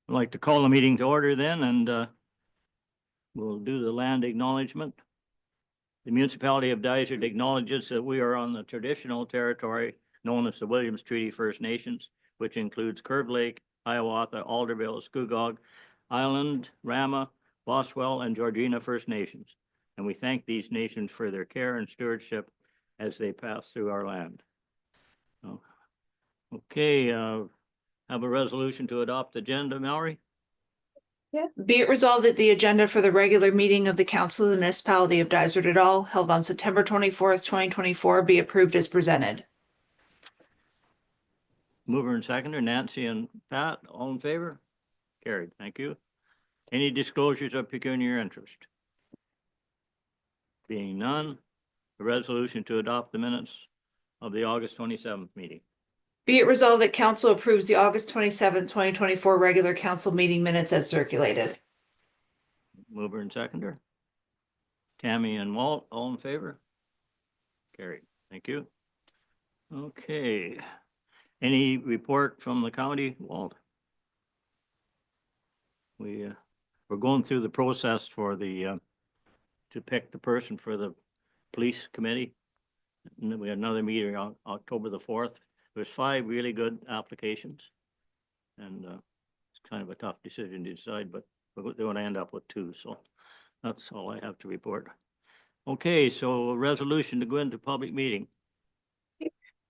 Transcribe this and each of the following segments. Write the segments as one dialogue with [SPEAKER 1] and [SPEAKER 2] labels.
[SPEAKER 1] I'd like to call the meeting to order then, and we'll do the land acknowledgement. The municipality of Dysart acknowledges that we are on the traditional territory known as the Williams Treaty First Nations, which includes Curve Lake, Hiawatha, Alderville, Scugog, Island, Rama, Boswell, and Georgina First Nations. And we thank these nations for their care and stewardship as they pass through our land. Okay, have a resolution to adopt the agenda, Mallory?
[SPEAKER 2] Yeah. Be it resolved that the agenda for the regular meeting of the Council of the Municipality of Dysart et al. Held on September 24th, 2024 be approved as presented.
[SPEAKER 1] Mover and seconder, Nancy and Pat, all in favor? Carried, thank you. Any disclosures of pecuniary interest? Being none, a resolution to adopt the minutes of the August 27th meeting.
[SPEAKER 2] Be it resolved that Council approves the August 27th, 2024 regular Council meeting minutes as circulated.
[SPEAKER 1] Mover and seconder. Tammy and Walt, all in favor? Carried, thank you. Okay. Any report from the county, Walt? We're going through the process for the to pick the person for the police committee. And then we had another meeting on October the 4th. There's 5 really good applications, and it's kind of a tough decision to decide, but they're going to end up with 2. So that's all I have to report. Okay, so a resolution to go into public meeting.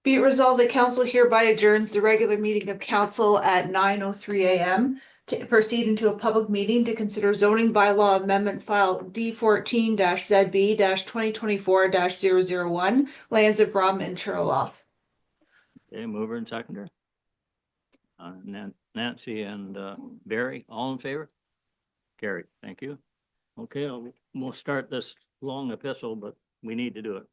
[SPEAKER 2] Be it resolved that Council hereby adjourns the regular meeting of Council at 9:03 a.m. to proceed into a public meeting to consider zoning bylaw amendment file D14-ZB-2024-001, lands of Brum and Churloff.
[SPEAKER 1] Okay, mover and seconder. Nancy and Barry, all in favor? Carried, thank you. Okay, we'll start this long epistle, but we need to do it.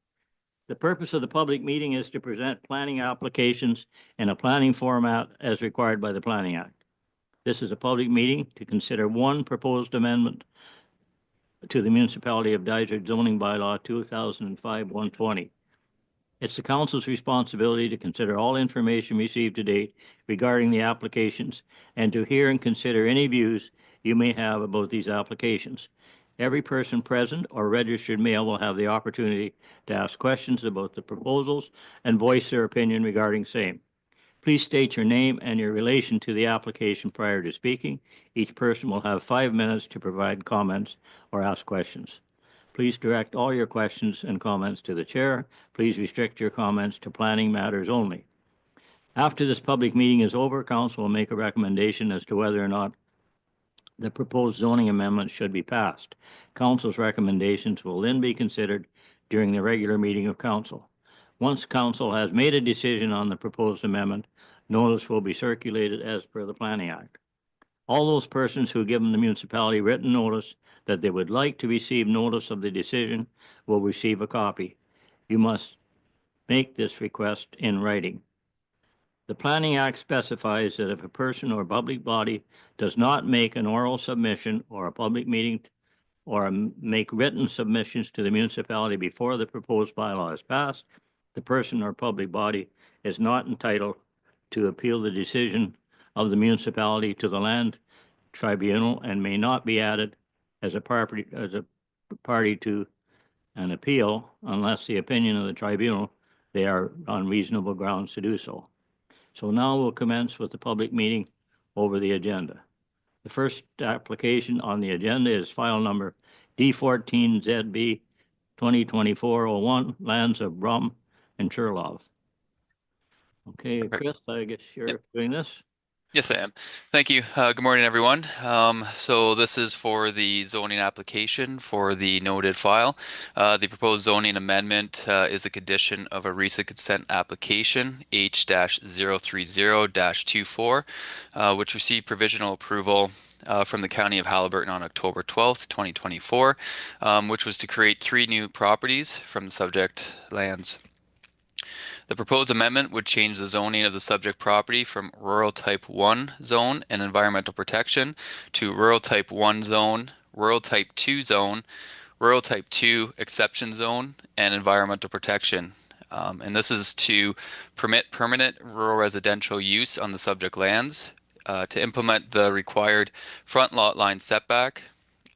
[SPEAKER 1] The purpose of the public meeting is to present planning applications in a planning format as required by the Planning Act. This is a public meeting to consider one proposed amendment to the Municipality of Dysart zoning bylaw 2005-120. It's the council's responsibility to consider all information received to date regarding the applications and to hear and consider any views you may have about these applications. Every person present or registered male will have the opportunity to ask questions about the proposals and voice their opinion regarding same. Please state your name and your relation to the application prior to speaking. Each person will have 5 minutes to provide comments or ask questions. Please direct all your questions and comments to the chair. Please restrict your comments to planning matters only. After this public meeting is over, council will make a recommendation as to whether or not the proposed zoning amendment should be passed. Council's recommendations will then be considered during the regular meeting of council. Once council has made a decision on the proposed amendment, notice will be circulated as per the Planning Act. All those persons who give the municipality written notice that they would like to receive notice of the decision will receive a copy. You must make this request in writing. The Planning Act specifies that if a person or public body does not make an oral submission or a public meeting or make written submissions to the municipality before the proposed bylaw is passed, the person or public body is not entitled to appeal the decision of the municipality to the land tribunal and may not be added as a party to an appeal unless the opinion of the tribunal they are on reasonable grounds to do so. So now we'll commence with the public meeting over the agenda. The first application on the agenda is file number D14ZB 2024-01, lands of Brum and Churloff. Okay, Chris, I guess you're doing this.
[SPEAKER 3] Yes, I am. Thank you. Good morning, everyone. So this is for the zoning application for the noted file. The proposed zoning amendment is a condition of a recent consent application H-030-24, which received provisional approval from the County of Haliburton on October 12th, 2024, which was to create 3 new properties from the subject lands. The proposed amendment would change the zoning of the subject property from Rural Type 1 zone and environmental protection to Rural Type 1 zone, Rural Type 2 zone, Rural Type 2 exception zone, and environmental protection. And this is to permit permanent rural residential use on the subject lands, to implement the required front lot line setback,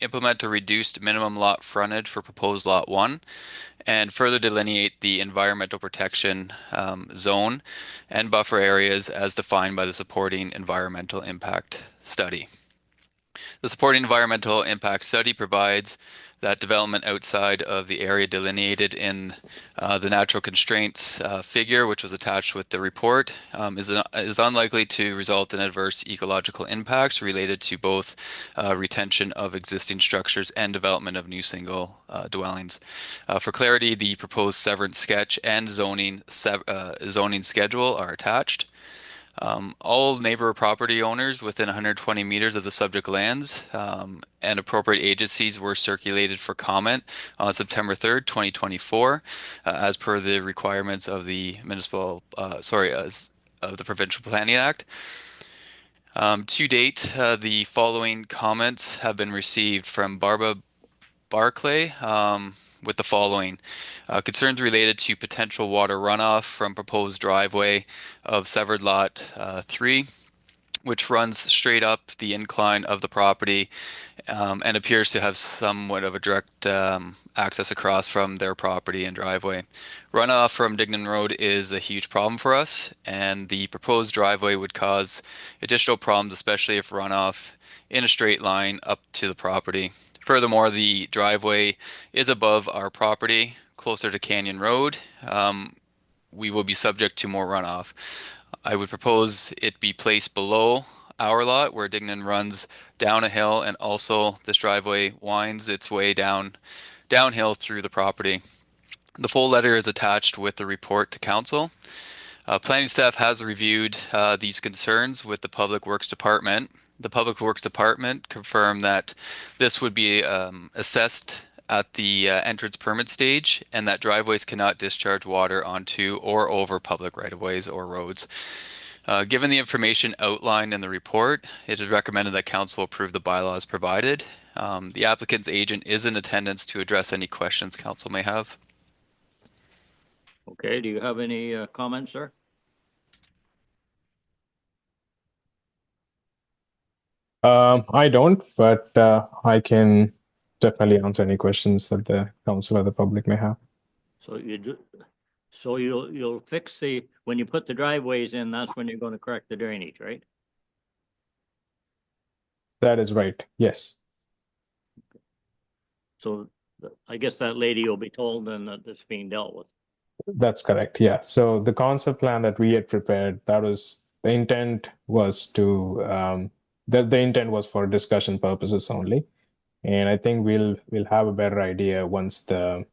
[SPEAKER 3] implement a reduced minimum lot frontage for proposed lot 1, and further delineate the environmental protection zone and buffer areas as defined by the supporting environmental impact study. The supporting environmental impact study provides that development outside of the area delineated in the natural constraints figure, which was attached with the report, is unlikely to result in adverse ecological impacts related to both retention of existing structures and development of new single dwellings. For clarity, the proposed severance sketch and zoning schedule are attached. All neighbor property owners within 120 meters of the subject lands and appropriate agencies were circulated for comment on September 3rd, 2024, as per the requirements of the of the Provincial Planning Act. To date, the following comments have been received from Barbara Barclay with the following. Concerns related to potential water runoff from proposed driveway of severed lot 3, which runs straight up the incline of the property and appears to have somewhat of a direct access across from their property and driveway. Runoff from Dignan Road is a huge problem for us, and the proposed driveway would cause additional problems, especially if runoff in a straight line up to the property. Furthermore, the driveway is above our property, closer to Canyon Road. We will be subject to more runoff. I would propose it be placed below our lot where Dignan runs down a hill, and also this driveway winds its way downhill through the property. The full letter is attached with the report to council. Planning staff has reviewed these concerns with the Public Works Department. The Public Works Department confirmed that this would be assessed at the entrance permit stage, and that driveways cannot discharge water onto or over public right-of-ways or roads. Given the information outlined in the report, it is recommended that council approve the bylaws provided. The applicant's agent is in attendance to address any questions council may have.
[SPEAKER 1] Okay, do you have any comments, sir?
[SPEAKER 4] I don't, but I can definitely answer any questions that the council or the public may have.
[SPEAKER 1] So you'll fix when you put the driveways in, that's when you're going to correct the drainage, right?
[SPEAKER 4] That is right. Yes.
[SPEAKER 1] So I guess that lady will be told then that it's being dealt with.
[SPEAKER 4] That's correct. Yeah. So the concept plan that we had prepared, the intent was to the intent was for discussion purposes only. And I think we'll have a better idea once the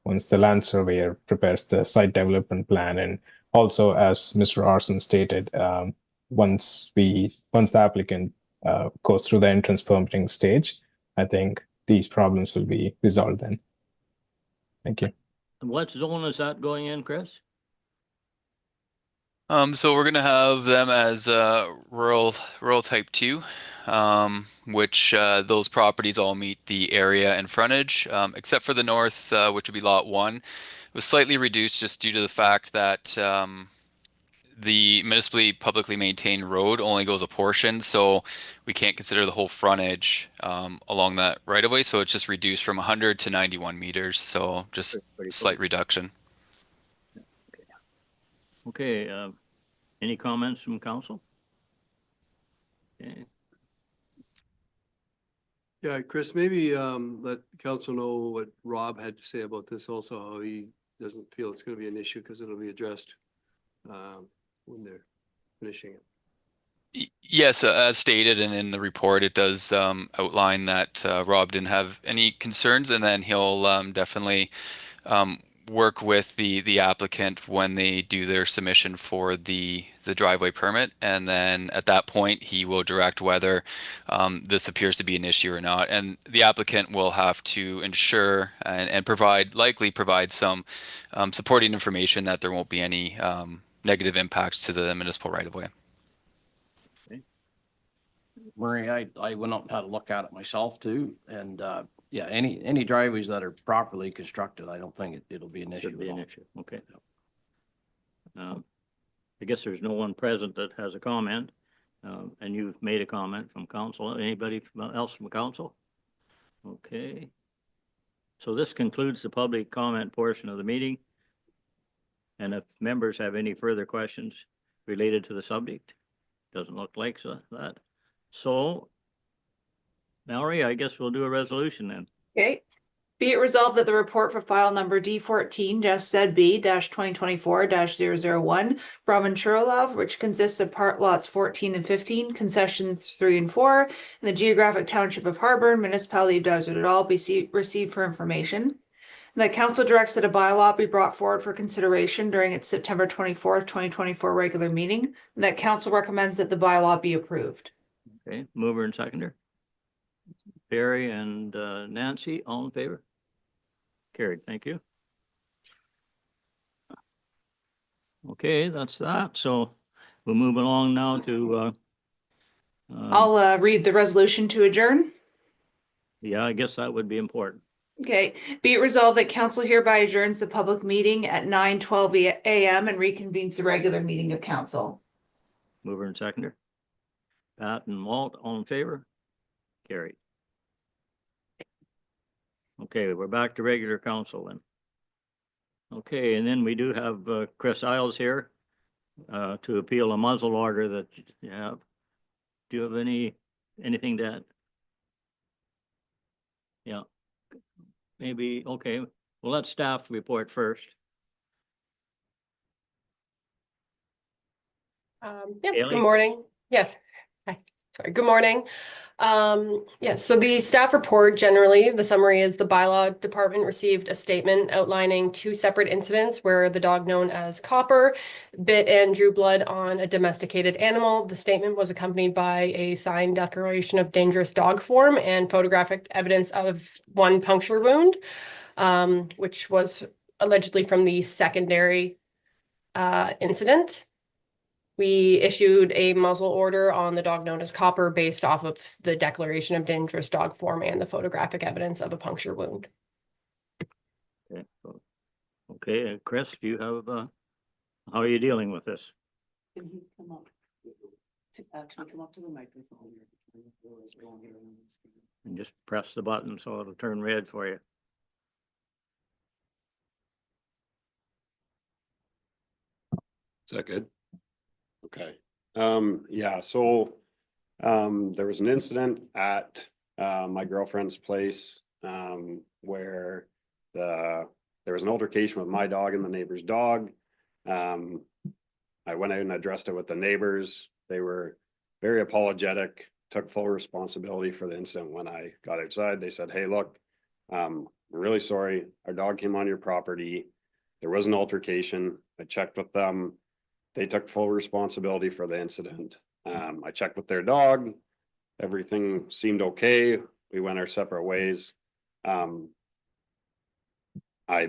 [SPEAKER 4] land surveyor prepares the site development plan, and also, as Mr. Arson stated, once the applicant goes through the entrance permitting stage, I think these problems will be resolved then. Thank you.
[SPEAKER 1] What zone is that going in, Chris?
[SPEAKER 3] So we're going to have them as rural type 2, which those properties all meet the area and frontage, except for the north, which would be lot 1. It was slightly reduced just due to the fact that the municipally publicly maintained road only goes a portion, so we can't consider the whole frontage along that right of way. So it's just reduced from 100 to 91 meters. So just slight reduction.
[SPEAKER 1] Okay. Any comments from council? Okay.
[SPEAKER 5] Yeah, Chris, maybe let council know what Rob had to say about this also, how he doesn't feel it's going to be an issue because it'll be addressed when they're finishing it.
[SPEAKER 3] Yes, as stated, and in the report, it does outline that Rob didn't have any concerns, and then he'll definitely work with the applicant when they do their submission for the driveway permit, and then at that point he will direct whether this appears to be an issue or not, and the applicant will have to ensure and likely provide some supporting information that there won't be any negative impacts to the municipal right-of-way.
[SPEAKER 6] Murray, I went up and had a look at it myself too, and yeah, any driveways that are properly constructed, I don't think it'll be an issue.
[SPEAKER 1] Should be an issue. Okay. I guess there's no one present that has a comment. And you've made a comment from council. Anybody else from council? Okay. So this concludes the public comment portion of the meeting. And if members have any further questions related to the subject, doesn't look like that. So, Mallory, I guess we'll do a resolution then.
[SPEAKER 2] Okay. Be it resolved that the report for file number D14-ZB-2024-001 from Churlov, which consists of part lots 14 and 15, concessions 3 and 4, in the geographic township of Harbour, municipality of Desert at all, be received for information. That council directs that a bylaw be brought forward for consideration during its September 24th, 2024 regular meeting, and that council recommends that the bylaw be approved.
[SPEAKER 1] Okay, mover and seconder. Barry and Nancy, all in favor? Carried, thank you. Okay, that's that. So we'll move along now to
[SPEAKER 2] I'll read the resolution to adjourn.
[SPEAKER 1] yeah, I guess that would be important.
[SPEAKER 2] Okay, be it resolved that council hereby adjourns the public meeting at 9:12 a.m. and reconvenes the regular meeting of council.
[SPEAKER 1] Mover and seconder. Pat and Walt, all in favor? Carried. Okay, we're back to regular council then. Okay, and then we do have Chris Isles here to appeal a muzzle order that you have. Do you have anything to add? Yeah. Maybe, okay, well, let staff report first.
[SPEAKER 7] Yep,
[SPEAKER 1] Haley?
[SPEAKER 7] good morning. Yes. Hi. Sorry, good morning. Yes, so the staff report, generally, the summary is the bylaw department received a statement outlining 2 separate incidents where the dog known as Copper bit and drew blood on a domesticated animal. The statement was accompanied by a signed declaration of dangerous dog form and photographic evidence of 1 puncture wound, which was allegedly from the secondary incident. We issued a muzzle order on the dog known as Copper based off of the declaration of dangerous dog form and the photographic evidence of a puncture wound.
[SPEAKER 1] Okay, so, okay, Chris, do you have, how are you dealing with this?
[SPEAKER 8] Can he come up? Actually, come up to the microphone.
[SPEAKER 1] And just press the button so it'll turn red for you.
[SPEAKER 9] Is that good? Okay. Yeah, so there was an incident at my girlfriend's place where there was an altercation with my dog and the neighbor's dog. I went out and addressed it with the neighbors. They were very apologetic, took full responsibility for the incident. When I got outside, they said, "Hey, look, we're really sorry. Our dog came on your property. There was an altercation. I checked with them. They took full responsibility for the incident. I checked with their dog. Everything seemed okay. We went our separate ways. I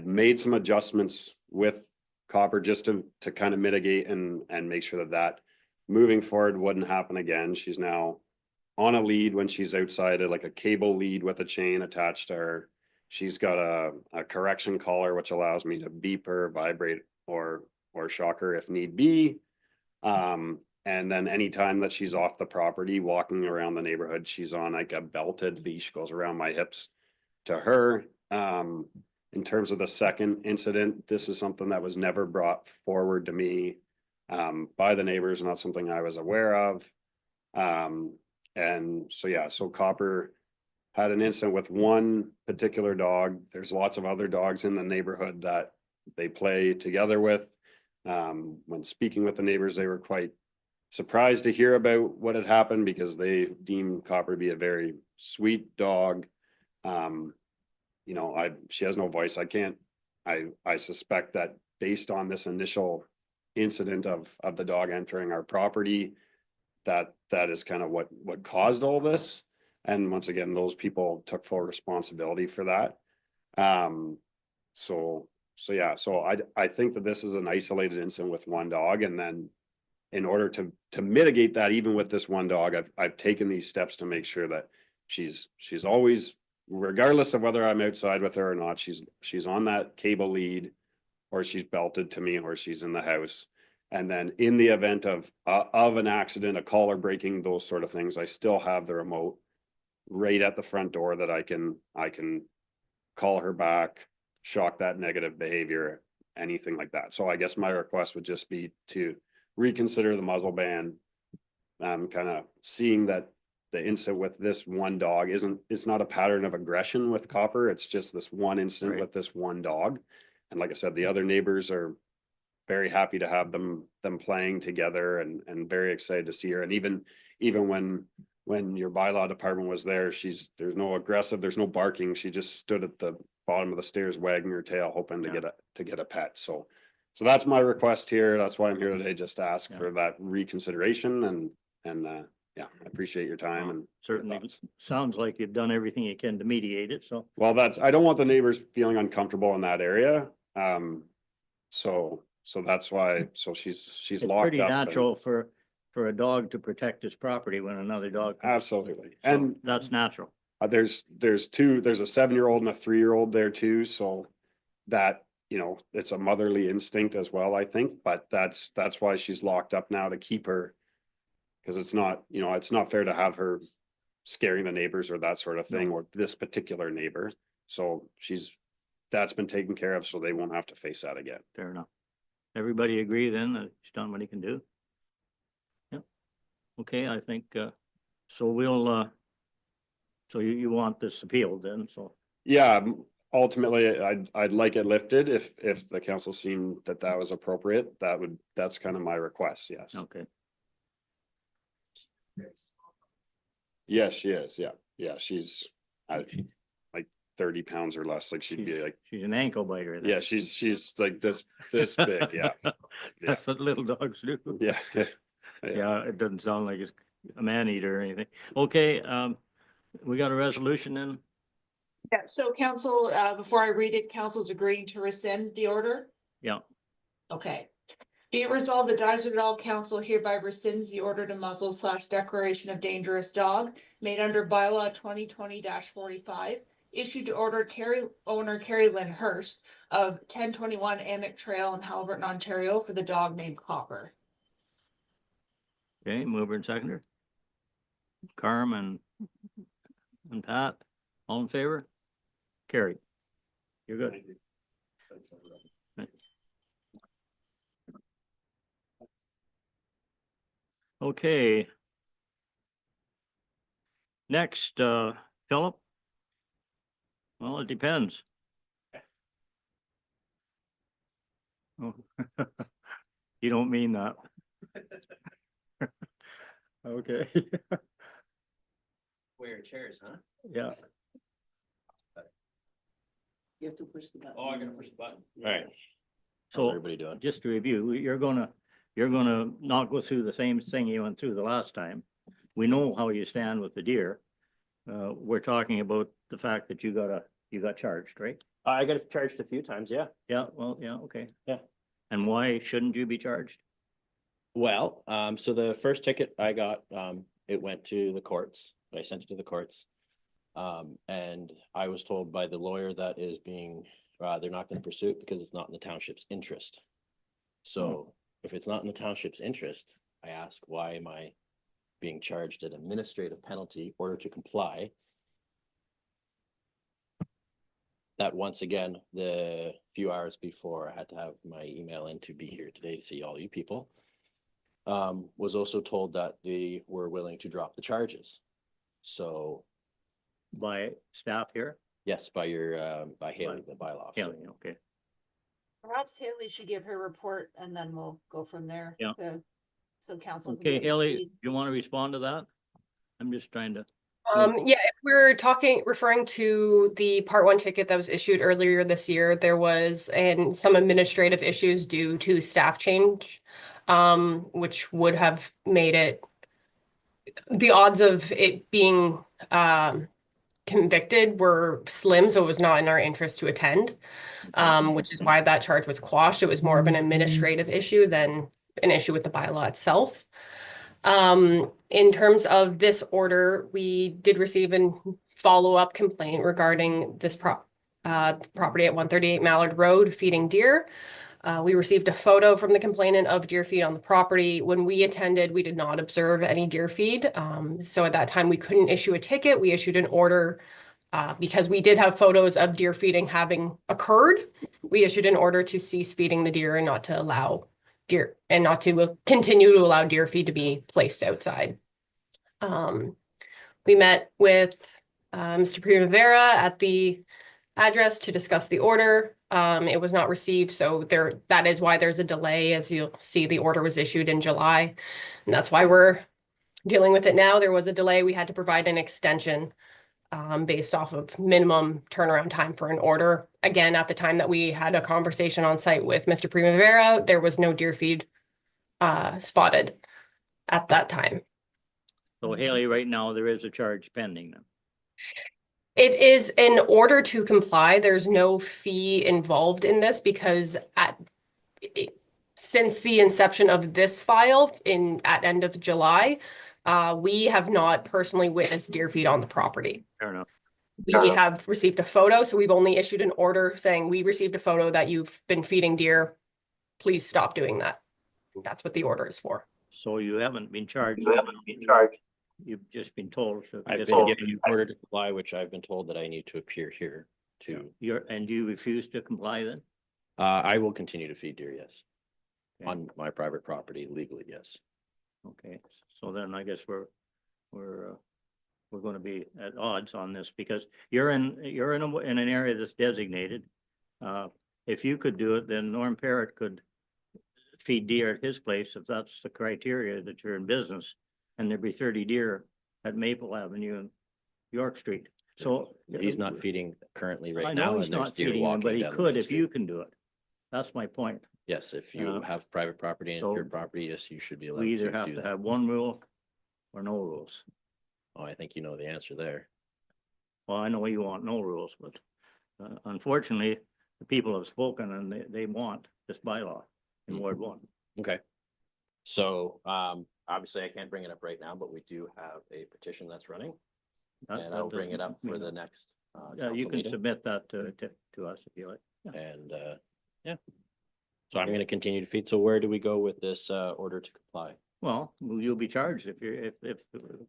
[SPEAKER 9] made some adjustments with Copper just to kind of mitigate and make sure that moving forward wouldn't happen again. She's now on a lead when she's outside, like a cable lead with a chain attached to her. She's got a correction collar, which allows me to beep her, vibrate, or shock her if need be. And then anytime that she's off the property, walking around the neighborhood, she's on like a belted leash, goes around my hips to her. In terms of the second incident, this is something that was never brought forward to me by the neighbors, not something I was aware of. And so, yeah, so Copper had an incident with one particular dog. There's lots of other dogs in the neighborhood that they play together with. When speaking with the neighbors, they were quite surprised to hear about what had happened because they deem Copper to be a very sweet dog. You know, she has no voice. I suspect that based on this initial incident of the dog entering our property, that is kind of what caused all this. And once again, those people took full responsibility for that. So yeah, so I think that this is an isolated incident with one dog. And then in order to mitigate that, even with this one dog, I've taken these steps to make sure that she's always, regardless of whether I'm outside with her or not, she's on that cable lead, or she's belted to me, or she's in the house. And then in the event of an accident, a collar breaking, those sort of things, I still have the remote right at the front door that I can call her back, shock that negative behavior, anything like that. So I guess my request would just be to reconsider the muzzle ban. Kind of seeing that the incident with this one dog it's not a pattern of aggression with Copper. It's just this one incident
[SPEAKER 1] Right.
[SPEAKER 9] with this one dog. And like I said, the other neighbors are very happy to have them playing together and very excited to see her. And even when your bylaw department was there, there's no aggressive, there's no barking. She just stood at the bottom of the stairs wagging her tail, hoping to get a pet. So that's my request here. That's why I'm here today, just to ask for that reconsideration and yeah, I appreciate your time and your
[SPEAKER 1] Certainly
[SPEAKER 9] thoughts.
[SPEAKER 1] sounds like you've done everything you can to mediate it, so.
[SPEAKER 9] Well, I don't want the neighbors feeling uncomfortable in that area. So that's why, so she's
[SPEAKER 1] It's
[SPEAKER 9] locked
[SPEAKER 1] pretty
[SPEAKER 9] up. and-
[SPEAKER 1] natural for a dog to protect his property when another dog.
[SPEAKER 9] Absolutely.
[SPEAKER 1] So
[SPEAKER 9] And
[SPEAKER 1] that's natural.
[SPEAKER 9] there's a 7-year-old and a 3-year-old there too, so that, it's a motherly instinct as well, I think, but that's why she's locked up now, to keep her. Cause it's not fair to have her scaring the neighbors or that sort of thing, or this particular neighbor. So that's been taken care of, so they won't have to face that again.
[SPEAKER 1] Fair enough. Everybody agree then that he's done what he can do? Yep. Okay, I think, so we'll, so you want this appealed then, so.
[SPEAKER 9] Yeah, ultimately, I'd like it lifted if the council seemed that was appropriate. That's kind of my request, yes.
[SPEAKER 1] Okay,
[SPEAKER 9] Yes, she is, yeah. Yeah, she's like 30 pounds or less, like she'd be like,
[SPEAKER 1] she's an ankle biter then.
[SPEAKER 9] yeah, she's like this big, yeah.
[SPEAKER 1] That's what little dogs do.
[SPEAKER 9] Yeah.
[SPEAKER 1] Yeah, it doesn't sound like it's a man eater or anything. Okay, we got a resolution then?
[SPEAKER 2] Yeah, so council, before I read it, council's agreeing to rescind the order?
[SPEAKER 1] Yeah,
[SPEAKER 2] Okay. Be it resolved that Dysart et al. Council hereby rescinds the order to muzzle / declaration of dangerous dog made under bylaw 2020-45, issued to owner Carrie Lynn Hurst of 1021 Amick Trail in Haliburton, Ontario, for the dog named Copper.
[SPEAKER 1] okay, mover and seconder. Carm and Pat, all in favor? Carrie, you're good. Okay. Next, Philip? Well, it depends. Oh. You don't mean that. Okay,
[SPEAKER 6] Wear chairs, huh?
[SPEAKER 1] yeah,
[SPEAKER 8] You have to push the button.
[SPEAKER 6] Oh, I gotta push the button.
[SPEAKER 1] All right.
[SPEAKER 6] How's
[SPEAKER 1] so
[SPEAKER 6] everybody doing?
[SPEAKER 1] just to review, you're gonna not go through the same thing you went through the last time. We know how you stand with the deer. We're talking about the fact that you got charged, right?
[SPEAKER 10] I got charged a few times, yeah.
[SPEAKER 1] Yeah, well, yeah, okay.
[SPEAKER 10] Yeah.
[SPEAKER 1] And why shouldn't you be charged?
[SPEAKER 10] Well, so the first ticket I got, it went to the courts. I sent it to the courts. And I was told by the lawyer that is being, they're not gonna pursue it because it's not in the township's interest. So if it's not in the township's interest, I ask, why am I being charged an administrative penalty in order to comply? That once again, the few hours before I had to have my email in to be here today to see all you people, was also told that they were willing to drop the charges. So
[SPEAKER 1] By staff here?
[SPEAKER 10] yes, by Haley, the bylaw.
[SPEAKER 1] Yeah, okay.
[SPEAKER 2] Perhaps Haley should give her report and then we'll go from there.
[SPEAKER 1] Yeah.
[SPEAKER 2] So council. can
[SPEAKER 1] Okay,
[SPEAKER 2] get up to
[SPEAKER 1] Haley,
[SPEAKER 2] speed.
[SPEAKER 1] you want to respond to that? I'm just trying to,
[SPEAKER 7] Yeah, if we're referring to the part 1 ticket that was issued earlier this year, there was some administrative issues due to staff change, which would have made it, the odds of it being convicted were slim, so it was not in our interest to attend, which is why that charge was quashed. It was more of an administrative issue than an issue with the bylaw itself. In terms of this order, we did receive a follow-up complaint regarding property at 138 Mallard Road feeding deer. We received a photo from the complainant of deer feed on the property. When we attended, we did not observe any deer feed. So at that time, we couldn't issue a ticket. We issued an order because we did have photos of deer feeding having occurred. We issued an order to cease feeding the deer and not to allow deer and not to continue to allow deer feed to be placed outside. We met with Mr. Primavera at the address to discuss the order. It was not received, so that is why there's a delay. As you'll see, the order was issued in July, and that's why we're dealing with it now. There was a delay. We had to provide an extension based off of minimum turnaround time for an order. Again, at the time that we had a conversation on site with Mr. Primavera, there was no deer feed spotted at that time.
[SPEAKER 1] So Haley, right now, there is a charge pending then.
[SPEAKER 7] It is in order to comply. There's no fee involved in this because since the inception of this file at end of July, we have not personally witnessed deer feed on the property.
[SPEAKER 1] Fair enough.
[SPEAKER 7] We have received a photo, so we've only issued an order saying we received a photo that you've been feeding deer. Please stop doing that. That's what the order is for.
[SPEAKER 1] So you haven't been charged. You've just been told.
[SPEAKER 10] I've been given an order to comply, which I've been told that I need to appear here to.
[SPEAKER 1] And you refuse to comply then?
[SPEAKER 10] I will continue to feed deer, yes.
[SPEAKER 1] Okay.
[SPEAKER 10] On my private property legally, yes.
[SPEAKER 1] Okay, so then I guess we're going to be at odds on this because you're in an area that's designated. If you could do it, then Norm Parrott could feed deer at his place if that's the criteria that you're in business. And there'd be 30 deer at Maple Avenue and York Street. So
[SPEAKER 10] He's not feeding currently
[SPEAKER 1] I
[SPEAKER 10] right
[SPEAKER 1] know
[SPEAKER 10] now,
[SPEAKER 1] he's
[SPEAKER 10] and there's
[SPEAKER 1] not
[SPEAKER 10] deer
[SPEAKER 1] feeding them,
[SPEAKER 10] walking
[SPEAKER 1] but he
[SPEAKER 10] down the
[SPEAKER 1] could
[SPEAKER 10] main
[SPEAKER 1] if you
[SPEAKER 10] street.
[SPEAKER 1] can do it. That's my point.
[SPEAKER 10] Yes, if you have private property and
[SPEAKER 1] so
[SPEAKER 10] your property, yes, you should be allowed
[SPEAKER 1] We
[SPEAKER 10] to
[SPEAKER 1] either have
[SPEAKER 10] do
[SPEAKER 1] to
[SPEAKER 10] that.
[SPEAKER 1] have one rule or no rules.
[SPEAKER 10] Oh, I think you know the answer there.
[SPEAKER 1] Well, I know you want no rules, but unfortunately, the people have spoken and they want this bylaw in Ward 1.
[SPEAKER 10] Okay. So, obviously I can't bring it up right now, but we do have a petition that's running. And I'll bring it up for the next.
[SPEAKER 1] Yeah, you
[SPEAKER 10] council
[SPEAKER 1] can
[SPEAKER 10] meeting.
[SPEAKER 1] submit that to us if you like. Yeah.
[SPEAKER 10] And, yeah. So I'm gonna continue to feed. So where do we go with this, order to comply?
[SPEAKER 1] Well, you'll be charged if you're, if.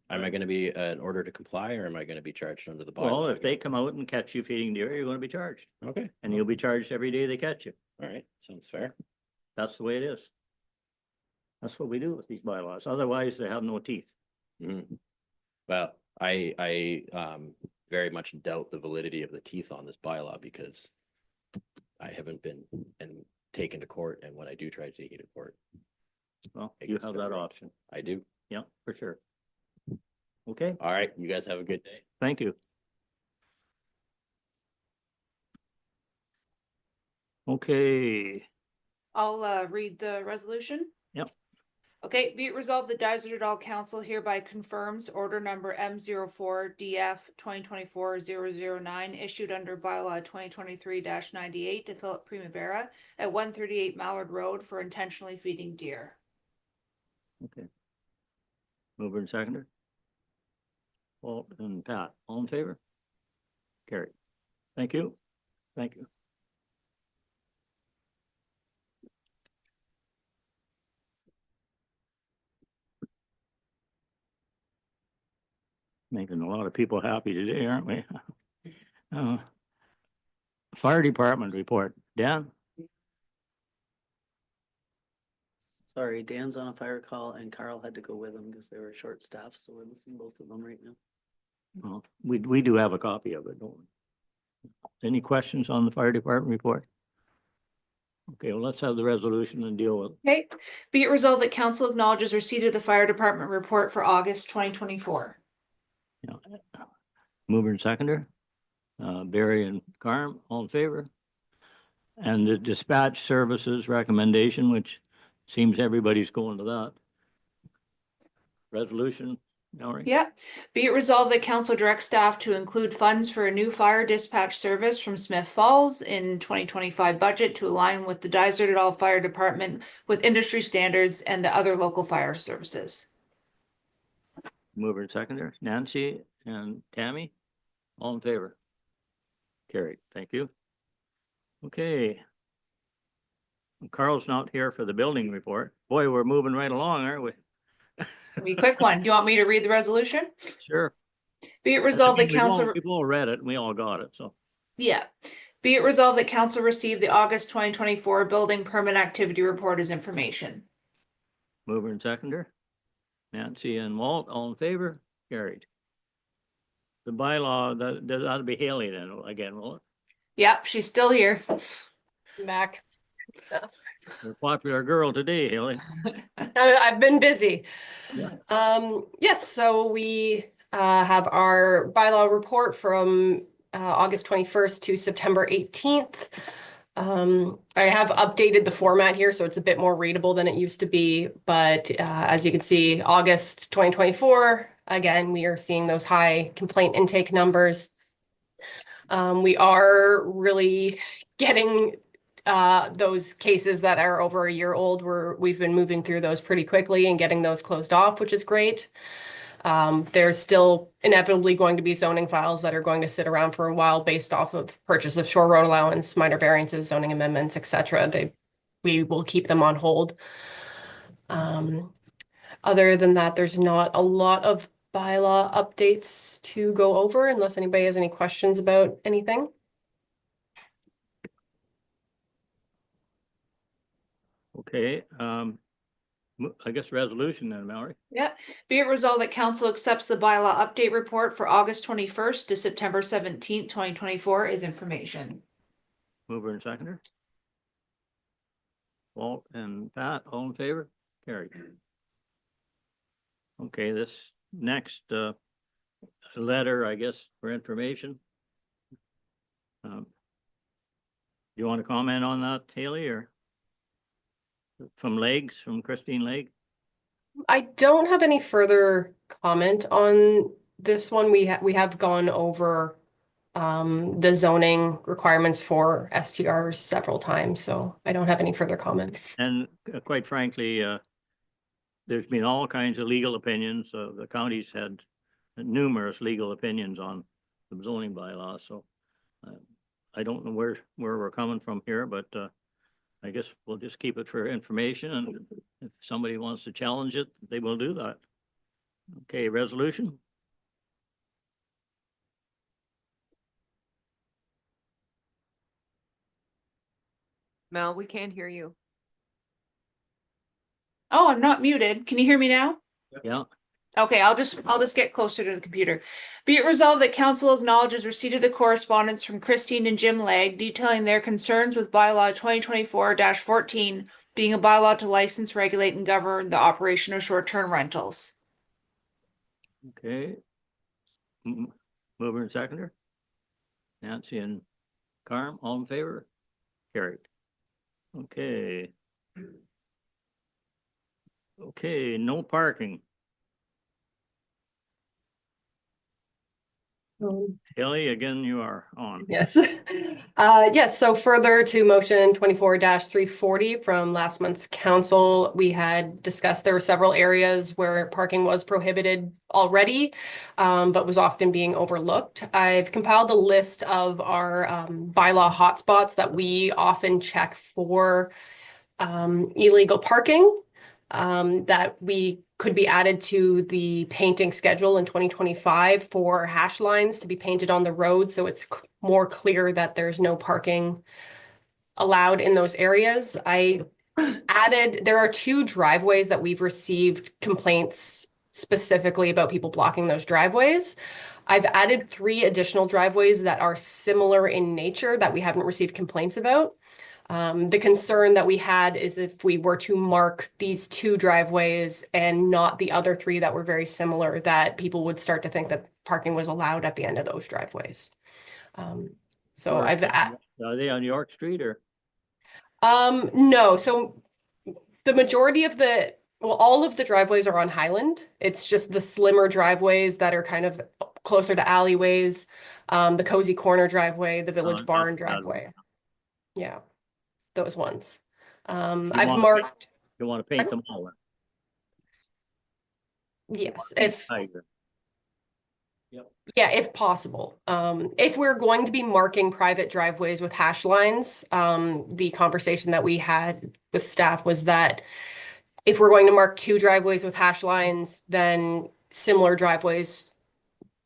[SPEAKER 10] Am I gonna be an order to comply or am I gonna be charged under the bylaw?
[SPEAKER 1] Well, if they
[SPEAKER 10] again?
[SPEAKER 1] come out and catch you feeding deer, you're gonna be charged.
[SPEAKER 10] Okay,
[SPEAKER 1] And you'll be charged every day they catch you.
[SPEAKER 10] all right, sounds fair.
[SPEAKER 1] That's the way it is. That's what we do with these bylaws. Otherwise, they have no teeth.
[SPEAKER 10] Mhm. Well, I very much doubt the validity of the teeth on this bylaw because I haven't been taken to court, and when I do try to take you to court,
[SPEAKER 1] Well,
[SPEAKER 10] It
[SPEAKER 1] you
[SPEAKER 10] gets
[SPEAKER 1] have
[SPEAKER 10] turned
[SPEAKER 1] that
[SPEAKER 10] around.
[SPEAKER 1] option.
[SPEAKER 10] I do.
[SPEAKER 1] Yeah, for sure. Okay,
[SPEAKER 10] All right, you guys have a good day.
[SPEAKER 1] thank you. Okay,
[SPEAKER 2] I'll read the resolution.
[SPEAKER 1] Yep.
[SPEAKER 2] Okay, be it resolved, the Dysart et al. Council hereby confirms order number M04DF 2024-009 issued under bylaw 2023-98 to Philip Primavera at 138 Mallard Road for intentionally feeding deer.
[SPEAKER 1] okay. Mover and seconder. Walt and Pat, all in favor? Carried. Thank you. Thank you. Making a lot of people happy today, aren't we? Fire department report. Dan?
[SPEAKER 8] Sorry, Dan's on a fire call and Carl had to go with him because they were short staffed, so we're missing both of them right now.
[SPEAKER 1] Well, we do have a copy of it, don't we? Any questions on the fire department report? Okay, well, let's have the resolution and deal with it.
[SPEAKER 2] Okay, be it resolved that council acknowledges receipt of the fire department report for August 2024.
[SPEAKER 1] Mover and seconder, Barry and Carm, all in favor? And the dispatch services recommendation, which seems everybody's going to that. Resolution, Mallory?
[SPEAKER 2] Yeah, be it resolved that council directs staff to include funds for a new fire dispatch service from Smith Falls in 2025 budget to align with the Dysart et al. Fire Department with industry standards and the other local fire services.
[SPEAKER 1] Mover and seconder, Nancy and Tammy, all in favor? Carried. Thank you. Okay. Carl's not here for the building report. Boy, we're moving right along, aren't we?
[SPEAKER 2] Be a quick one. Do you want me to read the resolution?
[SPEAKER 1] Sure.
[SPEAKER 2] Be it resolved that council.
[SPEAKER 1] We've all read it and we all got it, so.
[SPEAKER 2] Yeah. Be it resolved that council received the August 2024 building permit activity report as information.
[SPEAKER 1] Mover and seconder. Nancy and Walt, all in favor? Carried. The bylaw, that'll be Haley then again, will it?
[SPEAKER 2] Yep, she's still here.
[SPEAKER 7] Back.
[SPEAKER 1] You're a popular girl today, Haley.
[SPEAKER 7] I've been busy.
[SPEAKER 1] Yeah.
[SPEAKER 7] Yes, so we have our bylaw report from August 21st to September 18th. I have updated the format here, so it's a bit more readable than it used to be. But as you can see, August 2024, again, we are seeing those high complaint intake numbers. We are really getting those cases that are over a year old. We've been moving through those pretty quickly and getting those closed off, which is great. There's still inevitably going to be zoning files that are going to sit around for a while based off of purchase of shore road allowance, minor variances, zoning amendments, etc. We will keep them on hold. Other than that, there's not a lot of bylaw updates to go over unless anybody has any questions about anything.
[SPEAKER 1] Okay, I guess resolution then, Mallory.
[SPEAKER 2] Yeah. Be it resolved that council accepts the bylaw update report for August 21st to September 17th, 2024 as information.
[SPEAKER 1] Mover and seconder. Walt and Pat, all in favor? Carried. Okay, this next letter, I guess, for information. You want to comment on that, Haley, or? From Legs, from Christine Legg?
[SPEAKER 7] I don't have any further comment on this one. We have gone over the zoning requirements for STRs several times, so I don't have any further comments.
[SPEAKER 1] And quite frankly, there's been all kinds of legal opinions. The county's had numerous legal opinions on the zoning bylaw. So I don't know where we're coming from here, but I guess we'll just keep it for information, and if somebody wants to challenge it, they will do that. Okay, resolution.
[SPEAKER 11] Mel, we can't hear you.
[SPEAKER 2] Oh, I'm not muted. Can you hear me now?
[SPEAKER 1] Yeah.
[SPEAKER 2] Okay, I'll just get closer to the computer. Be it resolved that council acknowledges receipt of the correspondence from Christine and Jim Legg detailing their concerns with bylaw 2024-14 being a bylaw to license, regulate, and govern the operation of short-term rentals.
[SPEAKER 1] Okay. Mover and seconder. Nancy and Carm, all in favor? Carried. Okay. Okay, no parking. Haley, again, you are on.
[SPEAKER 7] Yes. Yes, so further to motion 24-340 from last month's council, we had discussed there were several areas where parking was prohibited already, but was often being overlooked. I've compiled a list of our bylaw hotspots that we often check for illegal parking that we could be added to the painting schedule in 2025 for hash lines to be painted on the road, so it's more clear that there's no parking allowed in those areas. I added, there are 2 driveways that we've received complaints specifically about people blocking those driveways. I've added 3 additional driveways that are similar in nature that we haven't received complaints about. The concern that we had is if we were to mark these 2 driveways and not the other 3 that were very similar, that people would start to think that parking was allowed at the end of those driveways. So
[SPEAKER 1] Are
[SPEAKER 7] I've
[SPEAKER 1] they on York Street or?
[SPEAKER 7] no, so the majority of all of the driveways are on Highland. It's just the slimmer driveways that are kind of closer to alleyways, the Cozy Corner driveway, the Village Barn driveway. Yeah. Those ones. I've marked.
[SPEAKER 1] You want to paint them all?
[SPEAKER 7] Yes, if Yeah, if possible. If we're going to be marking private driveways with hash lines, the conversation that we had with staff was that if we're going to mark 2 driveways with hash lines, then similar driveways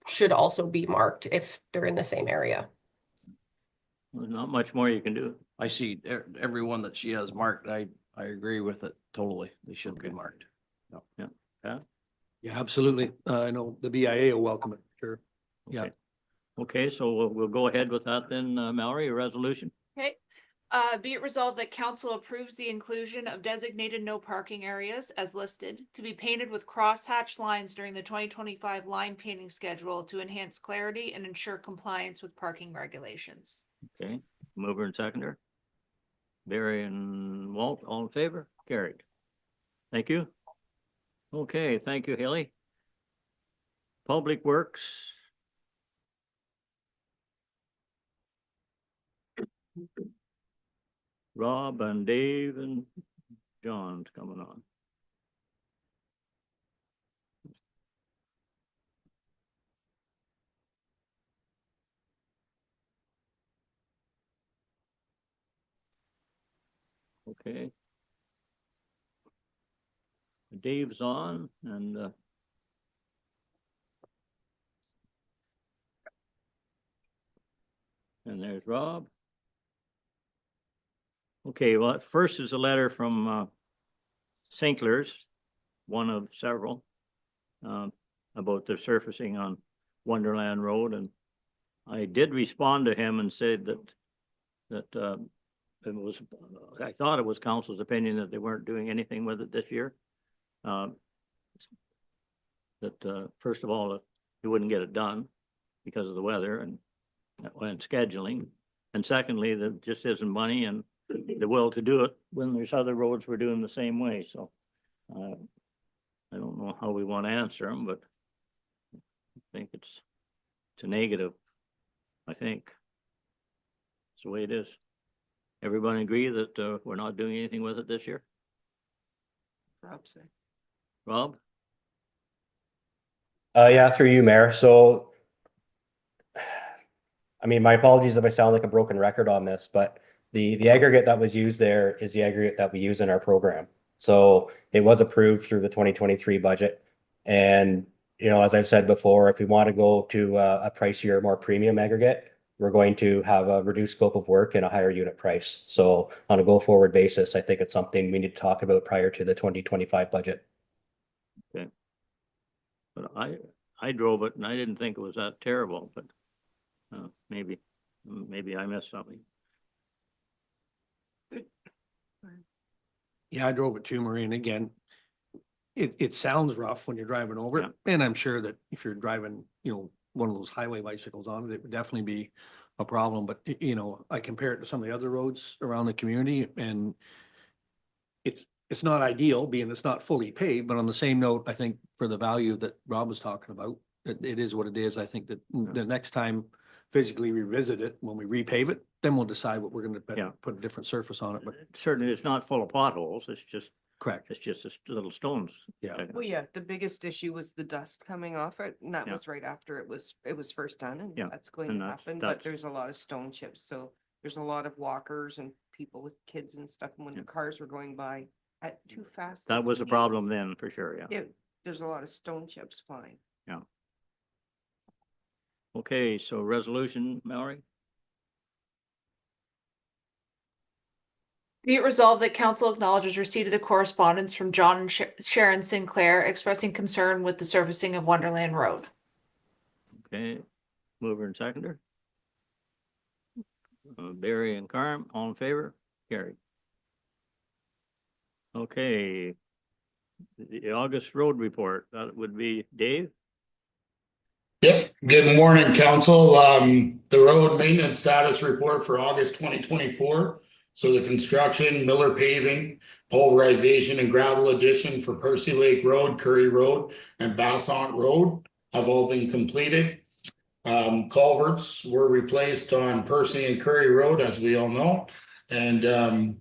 [SPEAKER 7] should also be marked if they're in the same area.
[SPEAKER 1] There's not much more you can do.
[SPEAKER 6] I see every one that she has marked. I agree with it totally. They should be marked.
[SPEAKER 5] Yeah, absolutely. I know the BIA will welcome it, sure. Yeah.
[SPEAKER 1] Okay. Okay, so we'll go ahead with that then, Mallory, a resolution.
[SPEAKER 2] Okay. Be it resolved that council approves the inclusion of designated no parking areas as listed to be painted with crosshatch lines during the 2025 line painting schedule to enhance clarity and ensure compliance with parking regulations.
[SPEAKER 1] Okay, mover and seconder. Barry and Walt, all in favor? Carried. Thank you. Okay, thank you, Haley. Public Works. Rob and Dave and John's coming on. Okay. Dave's on and there's Rob. Okay, well, first is a letter from Sinkler's, one of several, about the surfacing on Wonderland Road, and I did respond to him and said that it was, I thought it was council's opinion that they weren't doing anything with it this year. First of all, it wouldn't get it done because of the weather and scheduling, and secondly, there just isn't money and the will to do it when there's other roads we're doing the same way. So I don't know how we want to answer them, but I think it's a negative. I think it's the way it is. Everybody agree that we're not doing anything with it this year? Rob?
[SPEAKER 10] Yeah, through you, Mayor. So, I mean, my apologies if I sound like a broken record on this, but the aggregate that was used there is the aggregate that we use in our program. So it was approved through the 2023 budget. And, you know, as I've said before, if we want to go to a pricier, more premium aggregate, we're going to have a reduced scope of work and a higher unit price. So on a go forward basis, I think it's something we need to talk about prior to the 2025 budget.
[SPEAKER 1] Okay. But I drove it and I didn't think it was that terrible, but maybe I missed something.
[SPEAKER 5] Yeah, I drove it too, Marie, and again, it sounds rough when you're driving over it. And I'm sure that if you're driving, you know, one of those highway bicycles on it, it would definitely be a problem. But, you know, I compare it to some of the other roads around the community and it's not ideal, being it's not fully paved, but on the same note, I think for the value that Rob was talking about, it is what it is. I think that the next time physically revisit it, when we repave it, then we'll decide what we're gonna put a different surface on it, but
[SPEAKER 1] Certainly it's not full of potholes. It's just,
[SPEAKER 5] correct.
[SPEAKER 1] it's just little stones.
[SPEAKER 5] Yeah.
[SPEAKER 11] Well, yeah, the biggest issue was the dust coming off it, and that
[SPEAKER 1] Yeah.
[SPEAKER 11] was right after it was first done, and
[SPEAKER 1] Yeah,
[SPEAKER 11] that's going
[SPEAKER 1] and
[SPEAKER 11] to
[SPEAKER 1] that's-
[SPEAKER 11] happen,
[SPEAKER 1] that's-
[SPEAKER 11] but there's a lot of stone chips, so there's a lot of walkers and people with kids and stuff, and when the cars were going by at too fast.
[SPEAKER 1] That was a
[SPEAKER 11] speed,
[SPEAKER 1] problem then, for sure, yeah.
[SPEAKER 11] There's a lot of stone chips flying.
[SPEAKER 1] Okay, so resolution, Mallory?
[SPEAKER 2] Be it resolved that council acknowledges receipt of the correspondence from John and Sharon Sinclair expressing concern with the surfacing of Wonderland Road.
[SPEAKER 1] Okay, mover and seconder. Barry and Carm, all in favor? Carried. Okay. The August road report, that would be Dave?
[SPEAKER 12] Yep, good morning, council. The road maintenance status report for August 2024. So the construction, Miller paving, pulverization and gravel addition for Percy Lake Road, Curry Road, and Bassant Road have all been completed. Culverts were replaced on Percy and Curry Road, as we all know, and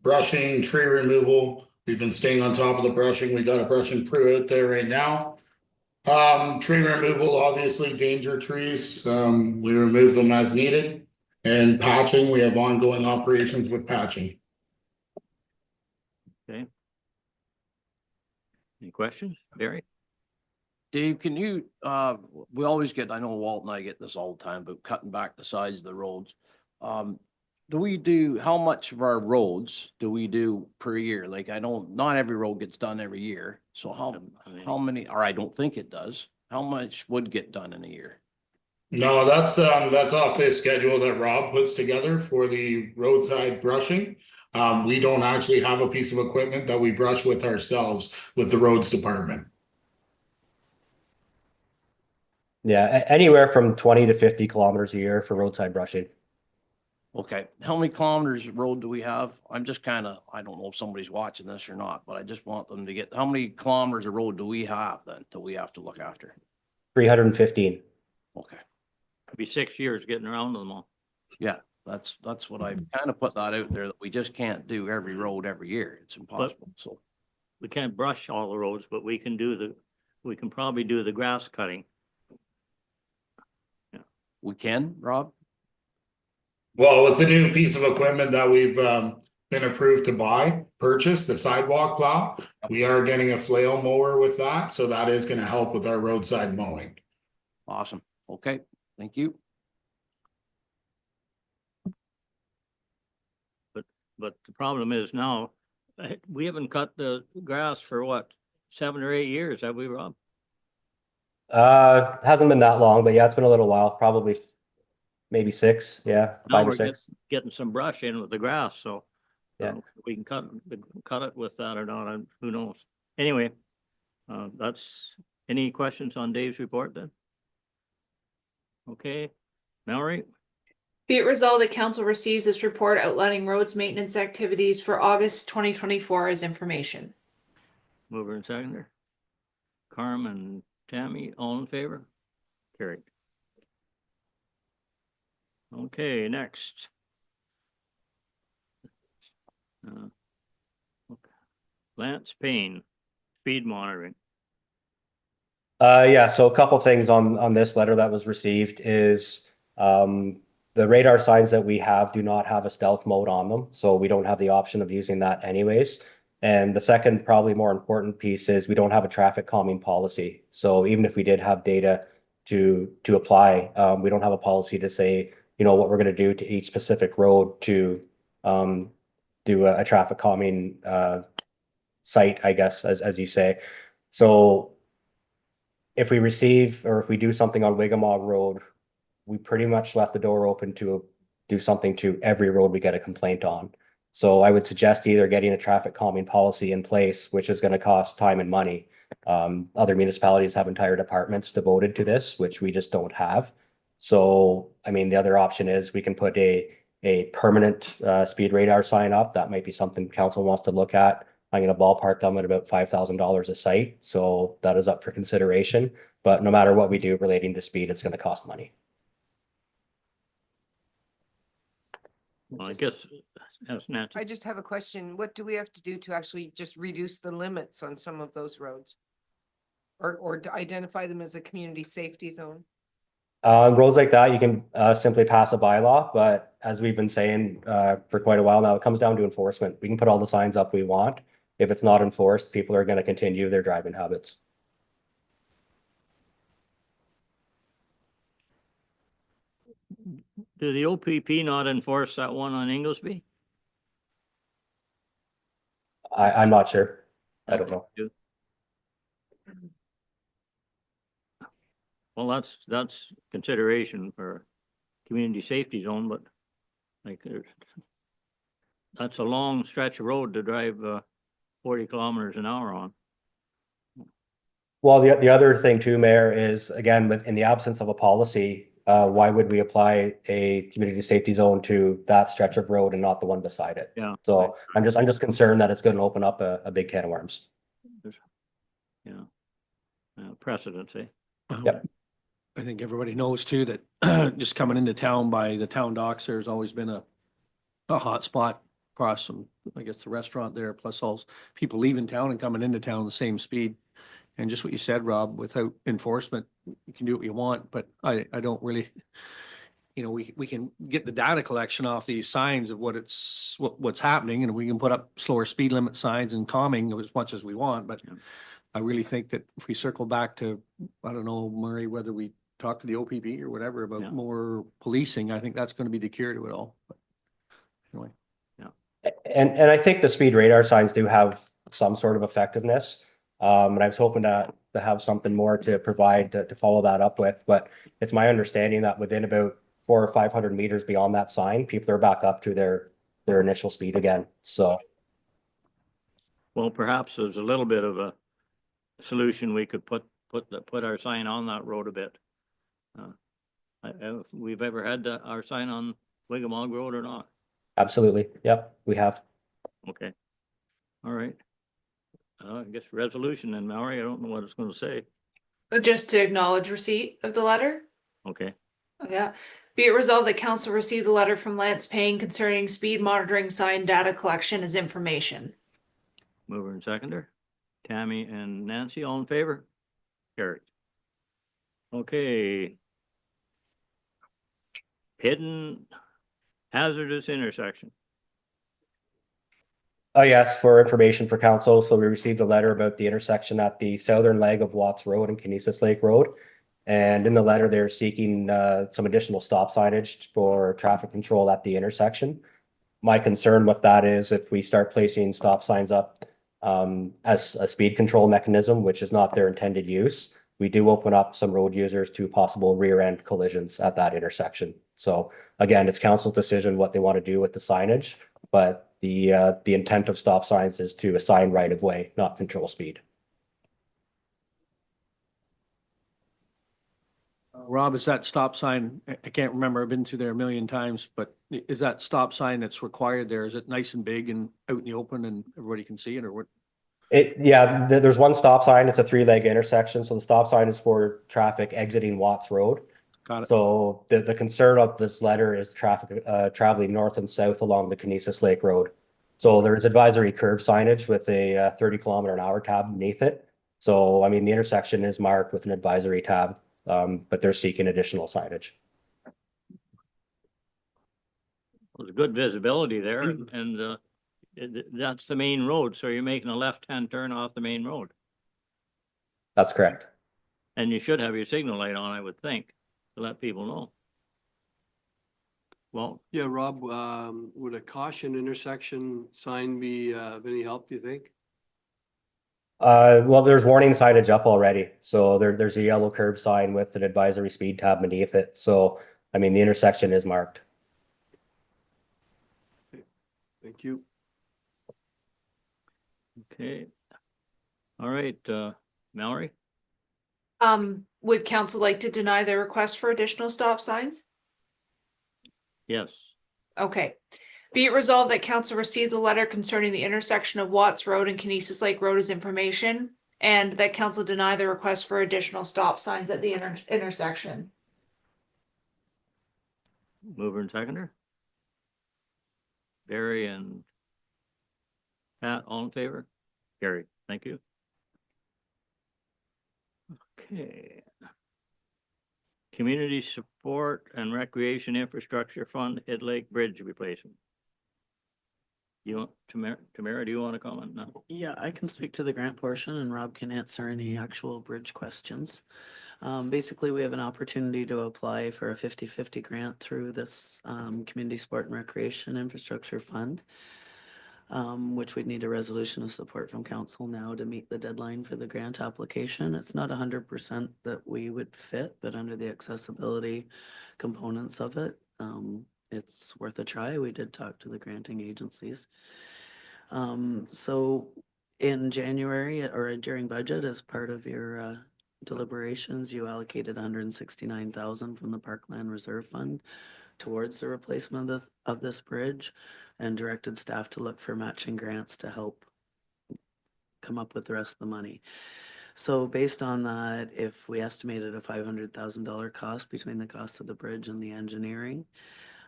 [SPEAKER 12] brushing, tree removal. We've been staying on top of the brushing. We got a brushing crew out there right now. Tree removal, obviously danger trees, we remove them as needed. And patching, we have ongoing operations with patching.
[SPEAKER 1] Okay. Any questions, Barry?
[SPEAKER 6] Dave, can you, we always get, I know Walt and I get this all the time, but cutting back the sides of the roads. How much of our roads do we do per year? Like, I don't, not every road gets done every year. So how many, or I don't think it does. How much would get done in a year?
[SPEAKER 12] No, that's off the schedule that Rob puts together for the roadside brushing. We don't actually have a piece of equipment that we brush with ourselves with the roads department.
[SPEAKER 13] Yeah, anywhere from 20 to 50 kilometers a year for roadside brushing.
[SPEAKER 6] Okay, how many kilometers of road do we have? I'm just kind of, I don't know if somebody's watching this or not, but I just want them to get, how many kilometers of road do we have then that we have to look after?
[SPEAKER 13] 315.
[SPEAKER 6] Okay,
[SPEAKER 1] Could be 6 years getting around them all.
[SPEAKER 6] yeah, that's what I've kind of put that out there, that we just can't do every road every year. It's impossible, so.
[SPEAKER 1] We can't brush all the roads, but we can probably do the grass cutting.
[SPEAKER 6] We can, Rob?
[SPEAKER 12] Well, with the new piece of equipment that we've been approved to purchase, the sidewalk plow, we are getting a flail mower with that, so that is gonna help with our roadside mowing.
[SPEAKER 6] Awesome. Okay, thank you.
[SPEAKER 1] But the problem is now, we haven't cut the grass for what, 7 or 8 years, have we, Rob?
[SPEAKER 13] Hasn't been that long, but yeah, it's been a little while, probably maybe 6. Yeah,
[SPEAKER 1] Now
[SPEAKER 13] 5 or
[SPEAKER 1] we're
[SPEAKER 13] 6.
[SPEAKER 1] getting some brush in with the grass, so.
[SPEAKER 13] Yeah.
[SPEAKER 1] We can cut it with that or not, who knows? Anyway, any questions on Dave's report then? Okay, Mallory?
[SPEAKER 2] Be it resolved that council receives this report outlining roads maintenance activities for August 2024 as information.
[SPEAKER 1] Mover and seconder. Carm and Tammy, all in favor? Carried. Okay, next. Lance Payne, speed monitoring.
[SPEAKER 13] Yeah, so a couple things on this letter that was received is the radar signs that we have do not have a stealth mode on them, so we don't have the option of using that anyways. And the second, probably more important piece is we don't have a traffic calming policy. So even if we did have data to apply, we don't have a policy to say, you know, what we're going to do to each specific road to do a traffic calming site, I guess, as you say. So if we receive or if we do something on Wigamog Road, we pretty much left the door open to do something to every road we get a complaint on. So I would suggest either getting a traffic calming policy in place, which is going to cost time and money. Other municipalities have entire departments devoted to this, which we just don't have. So, I mean, the other option is we can put a permanent speed radar sign up. That might be something council wants to look at. I'm going to ballpark them at about $5,000 a site. So that is up for consideration. But no matter what we do relating to speed, it's going to cost money.
[SPEAKER 1] Well, I guess that's Nancy.
[SPEAKER 11] I just have a question. What do we have to do to actually just reduce the limits on some of those roads? Or to identify them as a community safety zone?
[SPEAKER 13] Roads like that, you can simply pass a bylaw, but as we've been saying for quite a while now, it comes down to enforcement. We can put all the signs up we want. If it's not enforced, people are going to continue their driving habits.
[SPEAKER 1] Do the OPP not enforce that one on Inglesby?
[SPEAKER 13] I'm not sure. I don't know.
[SPEAKER 1] Well, that's consideration for community safety zone, but like that's a long stretch of road to drive 40 kilometers an hour on.
[SPEAKER 13] Well, the other thing too, Mayor, is again, in the absence of a policy, why would we apply a community safety zone to that stretch of road and not the one beside it?
[SPEAKER 1] Yeah.
[SPEAKER 13] So I'm just concerned that it's going to open up a big can of worms.
[SPEAKER 1] Yeah. Precedence, eh?
[SPEAKER 13] Yep.
[SPEAKER 5] I think everybody knows too that just coming into town by the town docks, there's always been a hot spot across some, I guess, the restaurant there, plus all people leaving town and coming into town the same speed. And just what you said, Rob, without enforcement, you can do what you want, but I don't really, we can get the data collection off these signs of what's happening, and we can put up slower speed limit signs and calming as much as we want, but I really think that if we circle back to, I don't know, Murray, whether we talk to the OPP or whatever
[SPEAKER 1] Yeah.
[SPEAKER 5] about more policing, I think that's going to be the cure to it all. But anyway.
[SPEAKER 13] And I think the speed radar signs do have some sort of effectiveness. And I was hoping to have something more to provide to follow that up with, but it's my understanding that within about 400 or 500 meters beyond that sign, people are back up to their initial speed again. So
[SPEAKER 1] Well, perhaps there's a little bit of a solution. We could put our sign on that road a bit. If we've ever had our sign on Wigamog Road or not.
[SPEAKER 13] absolutely, yep, we have.
[SPEAKER 1] Okay. All right. I guess resolution and Mallory, I don't know what it's gonna say.
[SPEAKER 2] Just to acknowledge receipt of the letter.
[SPEAKER 1] Okay,
[SPEAKER 2] Yeah. Be it resolved that council received the letter from Lance Payne concerning speed monitoring sign data collection as information.
[SPEAKER 1] mover and seconder. Tammy and Nancy, all in favor? Carried. Okay. Hidden hazardous intersection.
[SPEAKER 13] Oh, yes, for information for council. So we received a letter about the intersection at the southern leg of Watts Road and Kinesis Lake Road. And in the letter, they're seeking some additional stop signage for traffic control at the intersection. My concern with that is if we start placing stop signs up as a speed control mechanism, which is not their intended use, we do open up some road users to possible rear end collisions at that intersection. So again, it's council's decision what they want to do with the signage, but the intent of stop signs is to assign right of way, not control speed.
[SPEAKER 5] Rob, is that stop sign, I can't remember, I've been through there a million times, but is that stop sign that's required there, is it nice and big and out in the open and everybody can see it, or what?
[SPEAKER 13] Yeah, there's one stop sign. It's a 3-leg intersection. So the stop sign is for traffic exiting Watts Road.
[SPEAKER 5] Got it.
[SPEAKER 13] So the concern of this letter is traffic traveling north and south along the Kinesis Lake Road. So there's advisory curve signage with a 30-kilometer-an-hour tab beneath it. So, I mean, the intersection is marked with an advisory tab, but they're seeking additional signage.
[SPEAKER 1] There's good visibility there and that's the main road. So you're making a left-hand turn off the main road.
[SPEAKER 13] That's correct.
[SPEAKER 1] And you should have your signal light on, I would think, to let people know. Well,
[SPEAKER 5] Yeah, Rob, would a caution intersection sign be of any help, do you think?
[SPEAKER 13] Well, there's warning signage up already. So there's a yellow curb sign with an advisory speed tab beneath it. So, I mean, the intersection is marked.
[SPEAKER 5] Thank you.
[SPEAKER 1] okay. All right, Mallory?
[SPEAKER 2] Would council like to deny the request for additional stop signs?
[SPEAKER 1] Yes.
[SPEAKER 2] Okay. Be it resolved that council received the letter concerning the intersection of Watts Road and Kinesis Lake Road as information, and that council deny the request for additional stop signs at the intersection.
[SPEAKER 1] Mover and seconder. Barry and Pat, all in favor? Carried. Thank you. Okay. Community Support and Recreation Infrastructure Fund, Head Lake Bridge replacement. You want, Tamara, do you want to comment now?
[SPEAKER 8] Yeah, I can speak to the grant portion and Rob can answer any actual bridge questions. Basically, we have an opportunity to apply for a 50-50 grant through this Community Sport and Recreation Infrastructure Fund, which we'd need a resolution of support from council now to meet the deadline for the grant application. It's not 100% that we would fit, but under the accessibility components of it, it's worth a try. We did talk to the granting agencies. So in January or during budget, as part of your deliberations, you allocated 169,000 from the Parkland Reserve Fund towards the replacement of this bridge and directed staff to look for matching grants to help come up with the rest of the money. So based on that, if we estimated a $500,000 cost between the cost of the bridge and the engineering,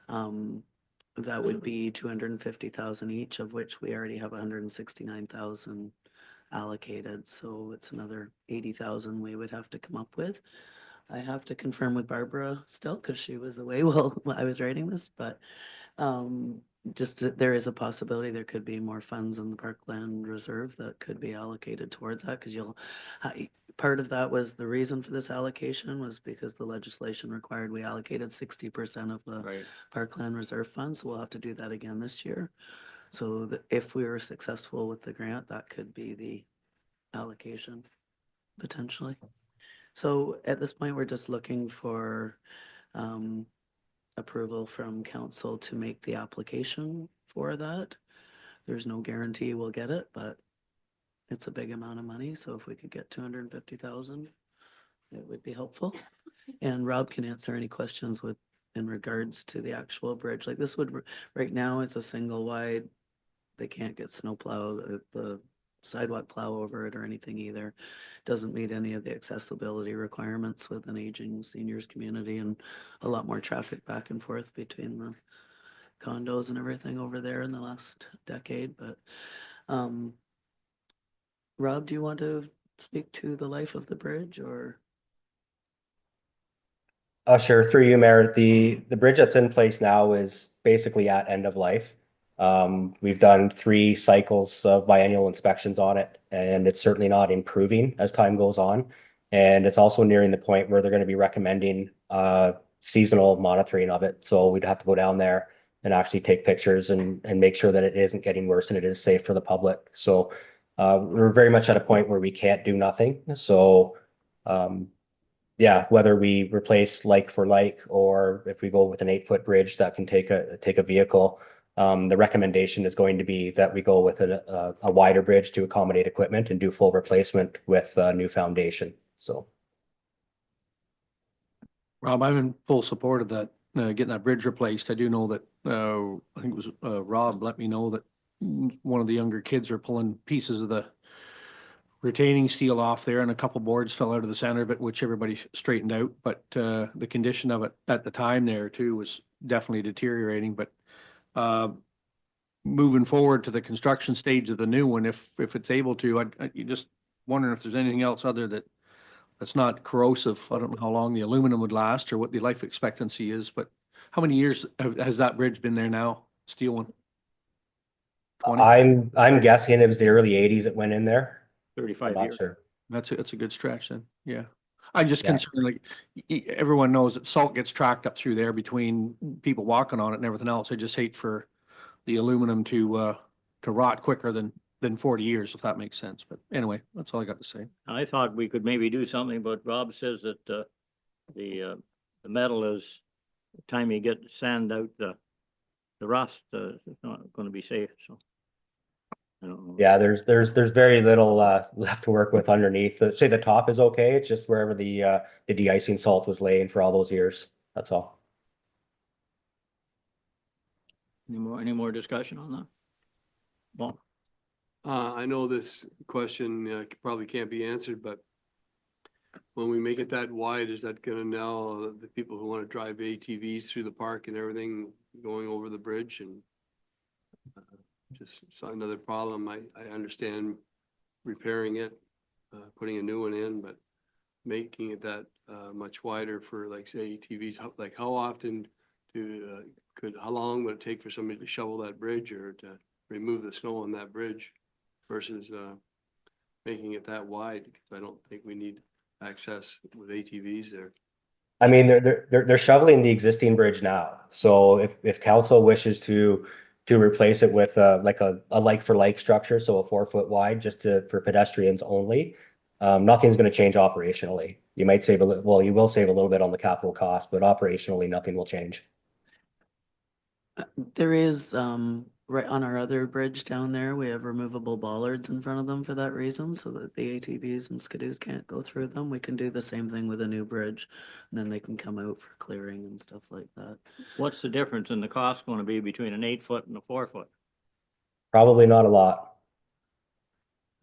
[SPEAKER 8] that would be 250,000 each, of which we already have 169,000 allocated, so it's another 80,000 we would have to come up with. I have to confirm with Barbara still, because she was away while I was writing this, but just that there is a possibility there could be more funds in the Parkland Reserve that could be allocated towards that, because part of that was the reason for this allocation was because the legislation required we allocated 60% of the
[SPEAKER 1] Right.
[SPEAKER 8] Parkland Reserve funds. So we'll have to do that again this year. So if we were successful with the grant, that could be the allocation potentially. So at this point, we're just looking for approval from council to make the application for that. There's no guarantee we'll get it, but it's a big amount of money. So if we could get 250,000, it would be helpful. And Rob can answer any questions in regards to the actual bridge. Like this would, right now it's a single wide. They can't get snow plow, the sidewalk plow over it or anything either. Doesn't meet any of the accessibility requirements with an aging seniors community and a lot more traffic back and forth between the condos and everything over there in the last decade. But Rob, do you want to speak to the life of the bridge or?
[SPEAKER 13] Sure, through you, Mayor. The bridge that's in place now is basically at end of life. We've done 3 cycles of biennial inspections on it, and it's certainly not improving as time goes on. And it's also nearing the point where they're going to be recommending seasonal monitoring of it. So we'd have to go down there and actually take pictures and make sure that it isn't getting worse and it is safe for the public. So we're very much at a point where we can't do nothing. So yeah, whether we replace like for like, or if we go with an 8-foot bridge that can take a vehicle, the recommendation is going to be that we go with a wider bridge to accommodate equipment and do full replacement with a new foundation. So,
[SPEAKER 5] Rob, I'm in full support of that, getting that bridge replaced. I do know that, I think it was, Rob let me know that one of the younger kids are pulling pieces of the retaining steel off there and a couple boards fell out of the center of it, which everybody straightened out. But, the condition of it at the time there too was definitely deteriorating, but, moving forward to the construction stage of the new one, if it's able to, you just wondering if there's anything else other that's not corrosive. I don't know how long the aluminum would last or what the life expectancy is, but how many years has that bridge been there now? Steel one? 20?
[SPEAKER 13] I'm guessing it was the early 80s it went in there.
[SPEAKER 1] 35
[SPEAKER 13] I'm not
[SPEAKER 1] years.
[SPEAKER 13] sure.
[SPEAKER 5] That's a good stretch then. Yeah. I'm just
[SPEAKER 13] Yeah.
[SPEAKER 5] concerned, like, everyone knows that salt gets tracked up through there between people walking on it and everything else. I just hate for the aluminum to rot quicker than 40 years, if that makes sense. But anyway, that's all I got to say.
[SPEAKER 1] I thought we could maybe do something, but Rob says that the metal is, the time you get sand out the rust, it's not going to be safe, so. I don't know.
[SPEAKER 13] Yeah, there's very little left to work with underneath. Say the top is okay. It's just wherever the de-icing salt was laying for all those years. That's all.
[SPEAKER 1] Any more discussion on that? Well,
[SPEAKER 5] I know this question probably can't be answered, but when we make it that wide, is that gonna now, the people who want to drive ATVs through the park and everything going over the bridge and just saw another problem. I understand repairing it, putting a new one in, but making it that much wider for, like, say, ATVs, like how often how long would it take for somebody to shovel that bridge or to remove the snow on that bridge versus making it that wide? Because I don't think we need access with ATVs there.
[SPEAKER 13] I mean, they're shoveling the existing bridge now. So if council wishes to replace it with like a like for like structure, so a 4-foot wide, just for pedestrians only, nothing's going to change operationally. You might save you will save a little bit on the capital cost, but operationally nothing will change.
[SPEAKER 8] There is, right on our other bridge down there, we have removable bollards in front of them for that reason, so that the ATVs and skidoos can't go through them. We can do the same thing with a new bridge, and then they can come out for clearing and stuff like that.
[SPEAKER 1] what's the difference in the cost going to be between an 8-foot and a 4-foot?
[SPEAKER 13] Probably not a lot.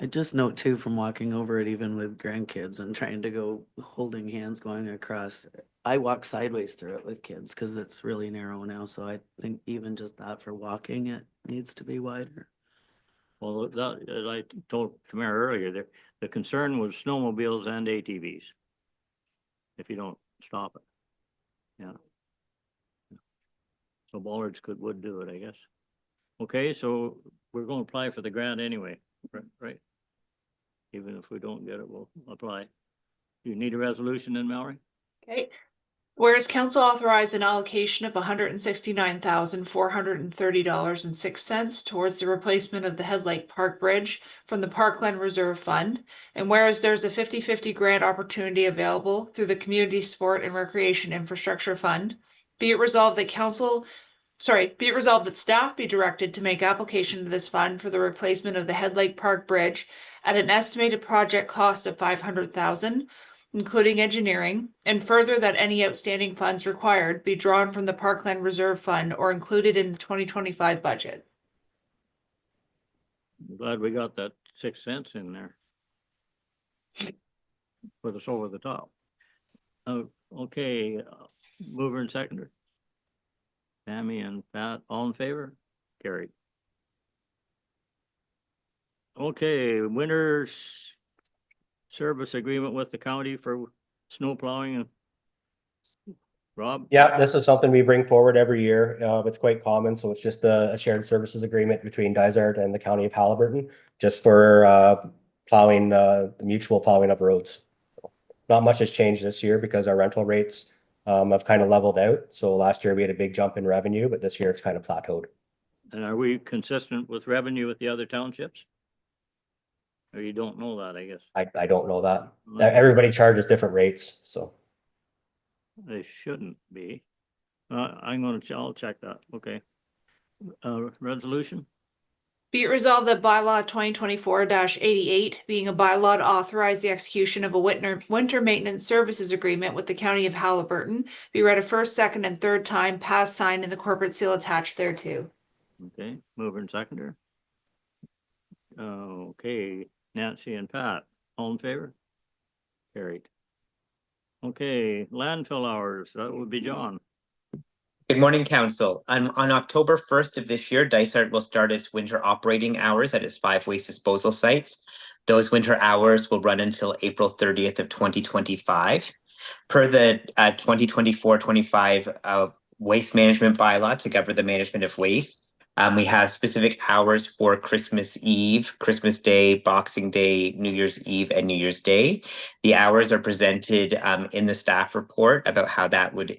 [SPEAKER 8] I just note too, from walking over it, even with grandkids and trying to go holding hands going across, I walk sideways through it with kids because it's really narrow now. So I think even just that for walking, it needs to be wider.
[SPEAKER 1] Well, that, as I told Tamara earlier, the concern was snowmobiles and ATVs. If you don't stop it. Yeah. So bollards would do it, I guess. Okay, so we're gonna apply for the grant anyway, right? Even if we don't get it, we'll apply. You need a resolution then, Mallory?
[SPEAKER 2] Okay. Whereas council authorized an allocation of $169,430.06 towards the replacement of the Head Lake Park Bridge from the Parkland Reserve Fund. And whereas there's a 50-50 grant opportunity available through the Community Sport and Recreation Infrastructure Fund. Be it resolved that staff be directed to make application to this fund for the replacement of the Head Lake Park Bridge at an estimated project cost of $500,000. Including engineering, and further that any outstanding funds required be drawn from the Parkland Reserve Fund or included in the 2025 budget.
[SPEAKER 1] I'm glad we got that 6 cents in there. Put us over the top. Oh, okay, mover and seconder. Tammy and Pat, all in favor? Carried. Okay, winter's service agreement with the county for snow plowing. And Rob?
[SPEAKER 13] Yeah, this is something we bring forward every year. It's quite common, so it's just a shared services agreement between Dysart and the County of Haliburton, just for plowing, the mutual plowing of roads. So not much has changed this year because our rental rates have kind of leveled out. So last year we had a big jump in revenue, but this year it's kind of plateaued.
[SPEAKER 1] And are we consistent with revenue with the other townships? Or you don't know that, I guess?
[SPEAKER 13] I don't know that.
[SPEAKER 1] Okay.
[SPEAKER 13] Everybody charges different rates, so.
[SPEAKER 1] They shouldn't be. I'll check that, okay. Resolution?
[SPEAKER 2] Be it resolved that bylaw 2024-88, being a bylaw to authorize the execution of a winter maintenance services agreement with the County of Haliburton, be read a first, second, and third time, passed, signed, and the corporate seal attached thereto.
[SPEAKER 1] Okay, mover and seconder. Okay, Nancy and Pat, all in favor? Carried. Okay, landfill hours, that would be John.
[SPEAKER 14] Good morning, Council. On October 1st of this year, Dysart will start its winter operating hours at its 5 waste disposal sites. Those winter hours will run until April 30th of 2025. Per the 2024-25 waste management bylaw to govern the management of waste, we have specific hours for Christmas Eve, Christmas Day, Boxing Day, New Year's Eve, and New Year's Day. The hours are presented in the staff report about how that would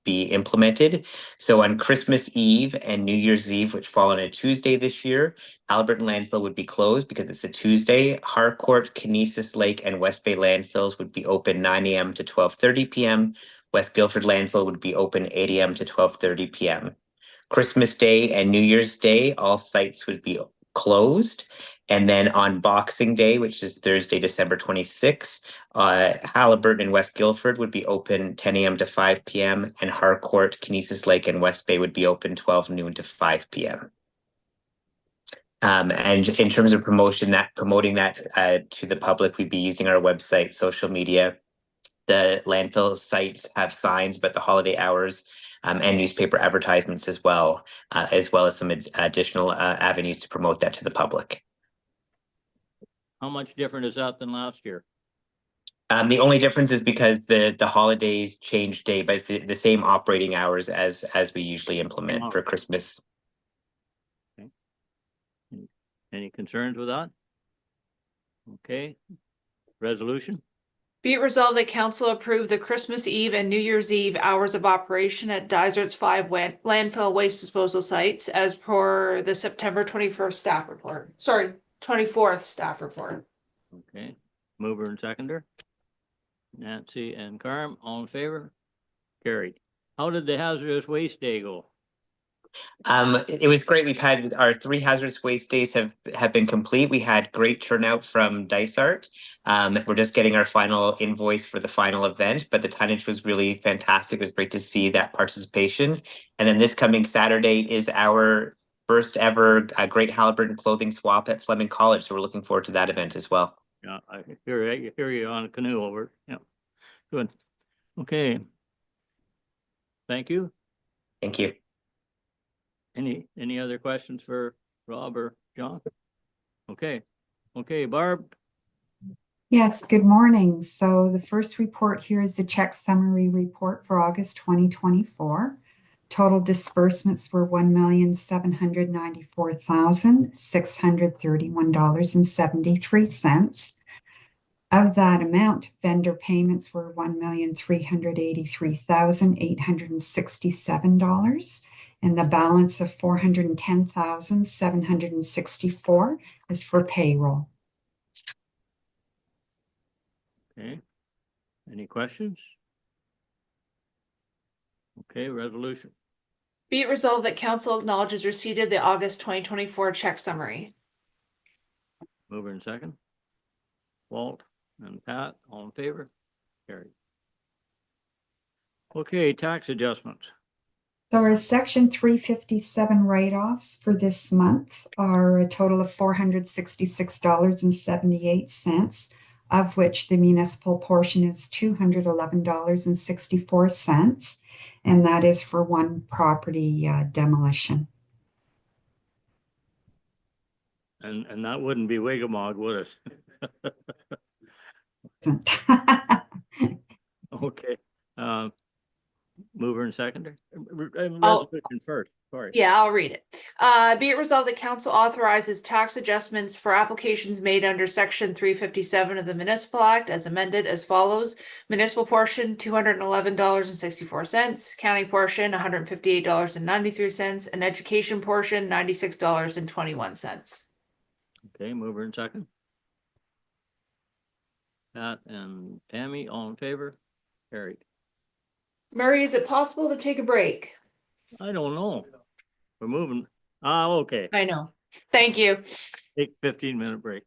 [SPEAKER 14] be implemented. So on Christmas Eve and New Year's Eve, which fall on a Tuesday this year, Haliburton Landfill would be closed because it's a Tuesday. Harcourt, Kinesis Lake, and West Bay landfills would be open 9 a.m. to 12:30 p.m. West Guildford Landfill would be open 8 a.m. to 12:30 p.m. Christmas Day and New Year's Day, all sites would be closed. And then on Boxing Day, which is Thursday, December 26th, Haliburton and West Guildford would be open 10 a.m. to 5 p.m. and Harcourt, Kinesis Lake, and West Bay would be open 12 noon to 5 p.m. And in terms of promoting that to the public, we'd be using our website, social media. The landfill sites have signs about the holiday hours and newspaper advertisements as well as some additional avenues to promote that to the public.
[SPEAKER 1] How much different is that than last year?
[SPEAKER 14] The only difference is because the holidays change day, but it's the same operating hours as we usually implement for Christmas.
[SPEAKER 1] Okay. Any concerns with that? Okay. Resolution?
[SPEAKER 2] Be it resolved that council approve the Christmas Eve and New Year's Eve hours of operation at Dysart's 5 landfill waste disposal sites as per the September 21st staff report. Sorry, 24th staff report.
[SPEAKER 1] Okay, mover and seconder. Nancy and Carm, all in favor? Carried. How did the hazardous waste day go?
[SPEAKER 14] It was great. We've had our 3 hazardous waste days have been complete. We had great turnout from Dysart. We're just getting our final invoice for the final event, but the tonnage was really fantastic. It was great to see that participation. And then this coming Saturday is our first ever Great Haliburton clothing swap at Fleming College. So we're looking forward to that event as well.
[SPEAKER 1] Yeah, I hear you on a canoe over. Yeah, good. Okay. Thank you.
[SPEAKER 14] Thank you.
[SPEAKER 1] Any other questions for Rob or John? Okay, okay, Barb,
[SPEAKER 15] Yes, good morning. So the first report here is the check summary report for August 2024. Total disbursements were $1,794,631.73. Of that amount, vendor payments were $1,383,867, and the balance of $410,764 is for payroll.
[SPEAKER 1] okay. Any questions? Okay, resolution.
[SPEAKER 2] Be it resolved that council acknowledges receipt of the August 2024 check summary.
[SPEAKER 1] Mover and second. Walt and Pat, all in favor? Carried. Okay, tax adjustments.
[SPEAKER 15] So our section 357 write-offs for this month are a total of $466.78, of which the municipal portion is $211.64, and that is for one property demolition.
[SPEAKER 1] And that wouldn't be Wigamog, would it? Okay, mover and seconder. Resolution first, sorry.
[SPEAKER 2] Yeah, I'll read it. Be it resolved that council authorizes tax adjustments for applications made under section 357 of the Municipal Act as amended as follows. Municipal portion, $211.64. County portion, $158.93. And education portion, $96.21.
[SPEAKER 1] Okay, mover and second. Pat and Tammy, all in favor? Carried.
[SPEAKER 2] Murray, is it possible to take a break?
[SPEAKER 1] I don't know. We're moving. Okay.
[SPEAKER 2] I know. Thank you.
[SPEAKER 1] Take 15-minute break.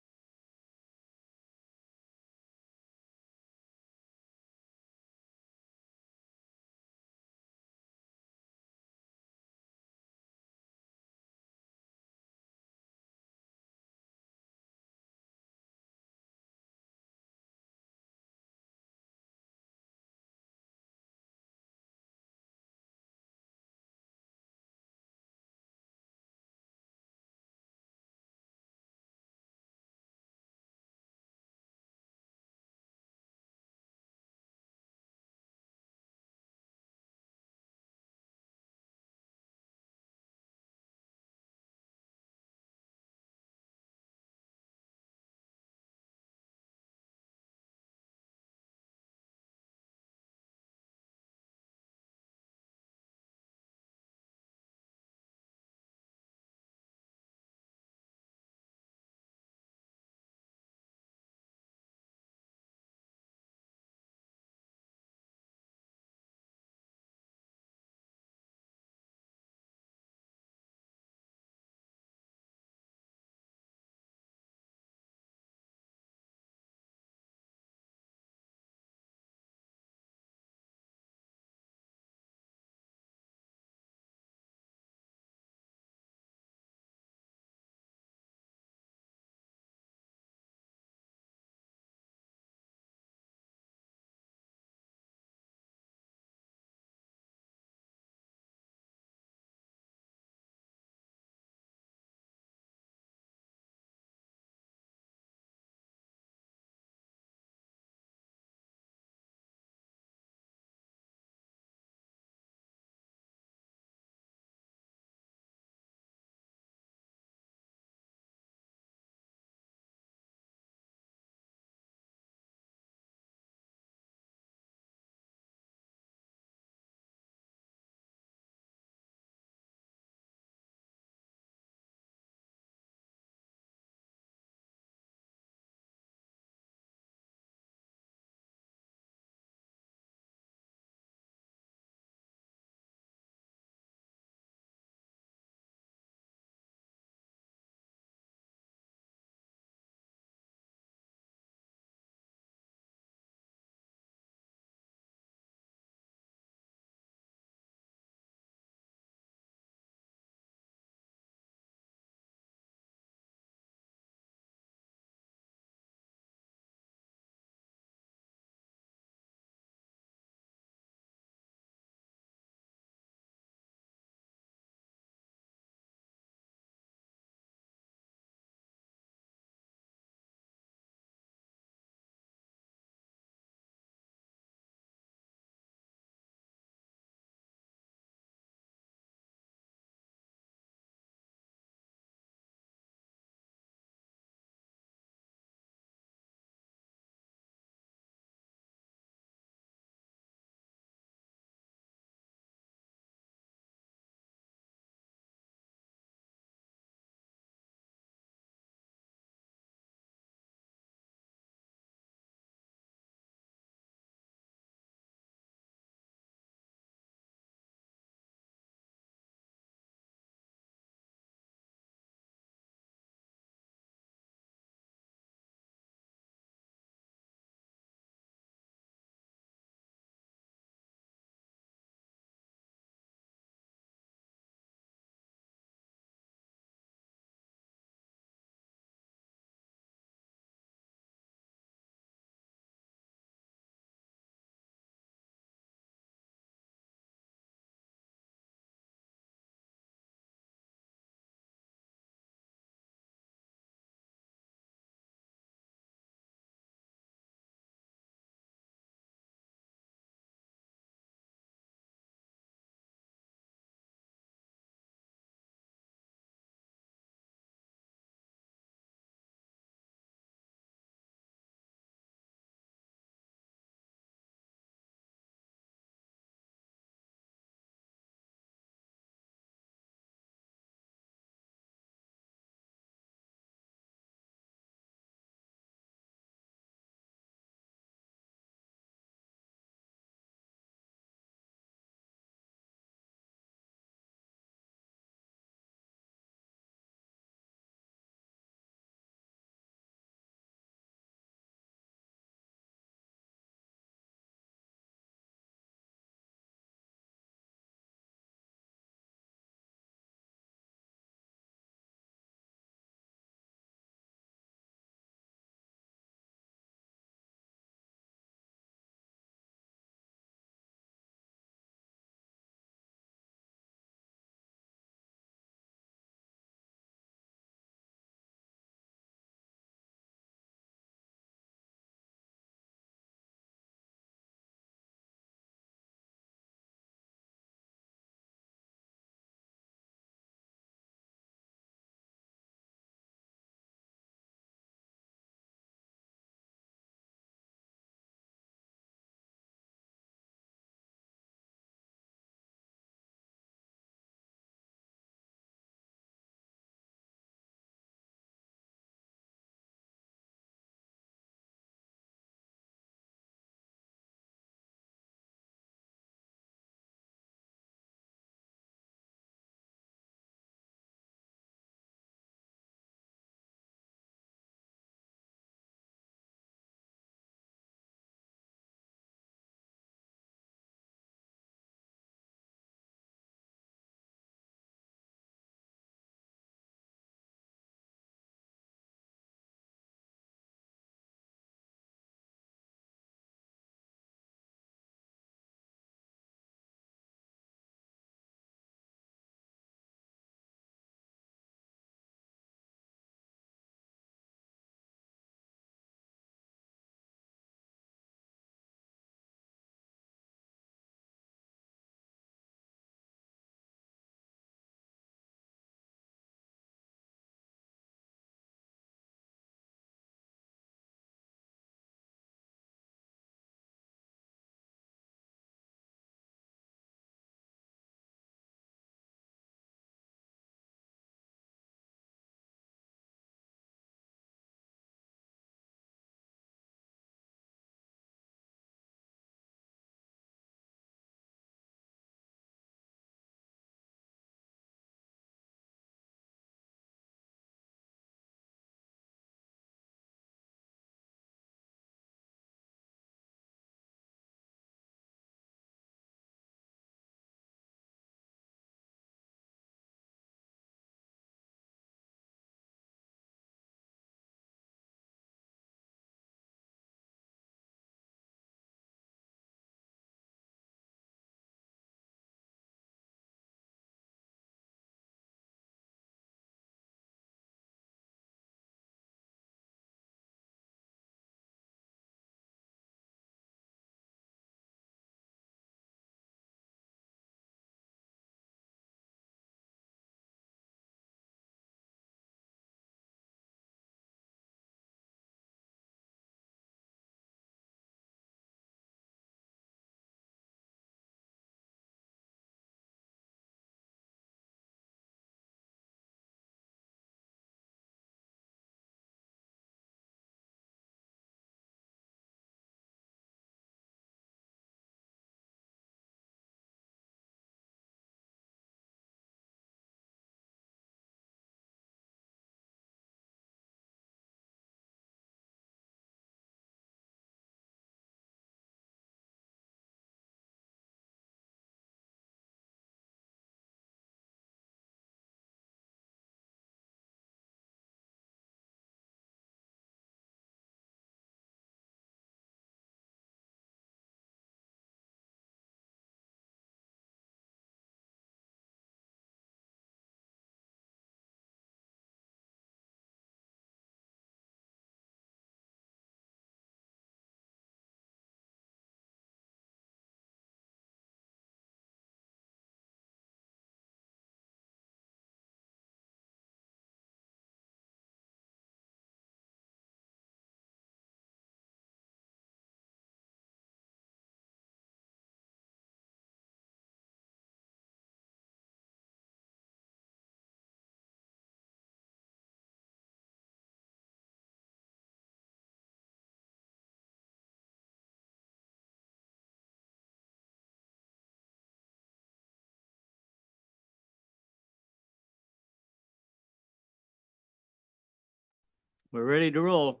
[SPEAKER 1] we're ready to roll.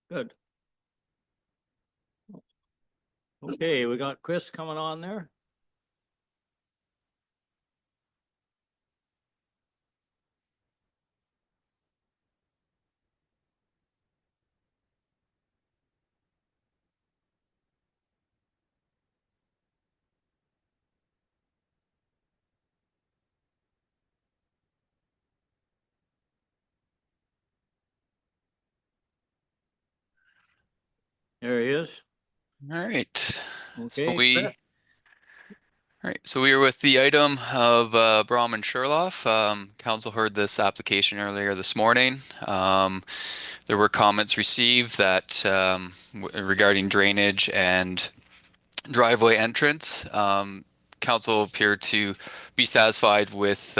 [SPEAKER 1] Good. Okay, we got Chris coming on there. There he is.
[SPEAKER 3] All right. So
[SPEAKER 1] Okay,
[SPEAKER 3] we,
[SPEAKER 1] Chris.
[SPEAKER 3] all right. So we were with the item of Brahman Sherloff. Council heard this application earlier this morning. There were comments received that regarding drainage and driveway entrance. Council appeared to be satisfied with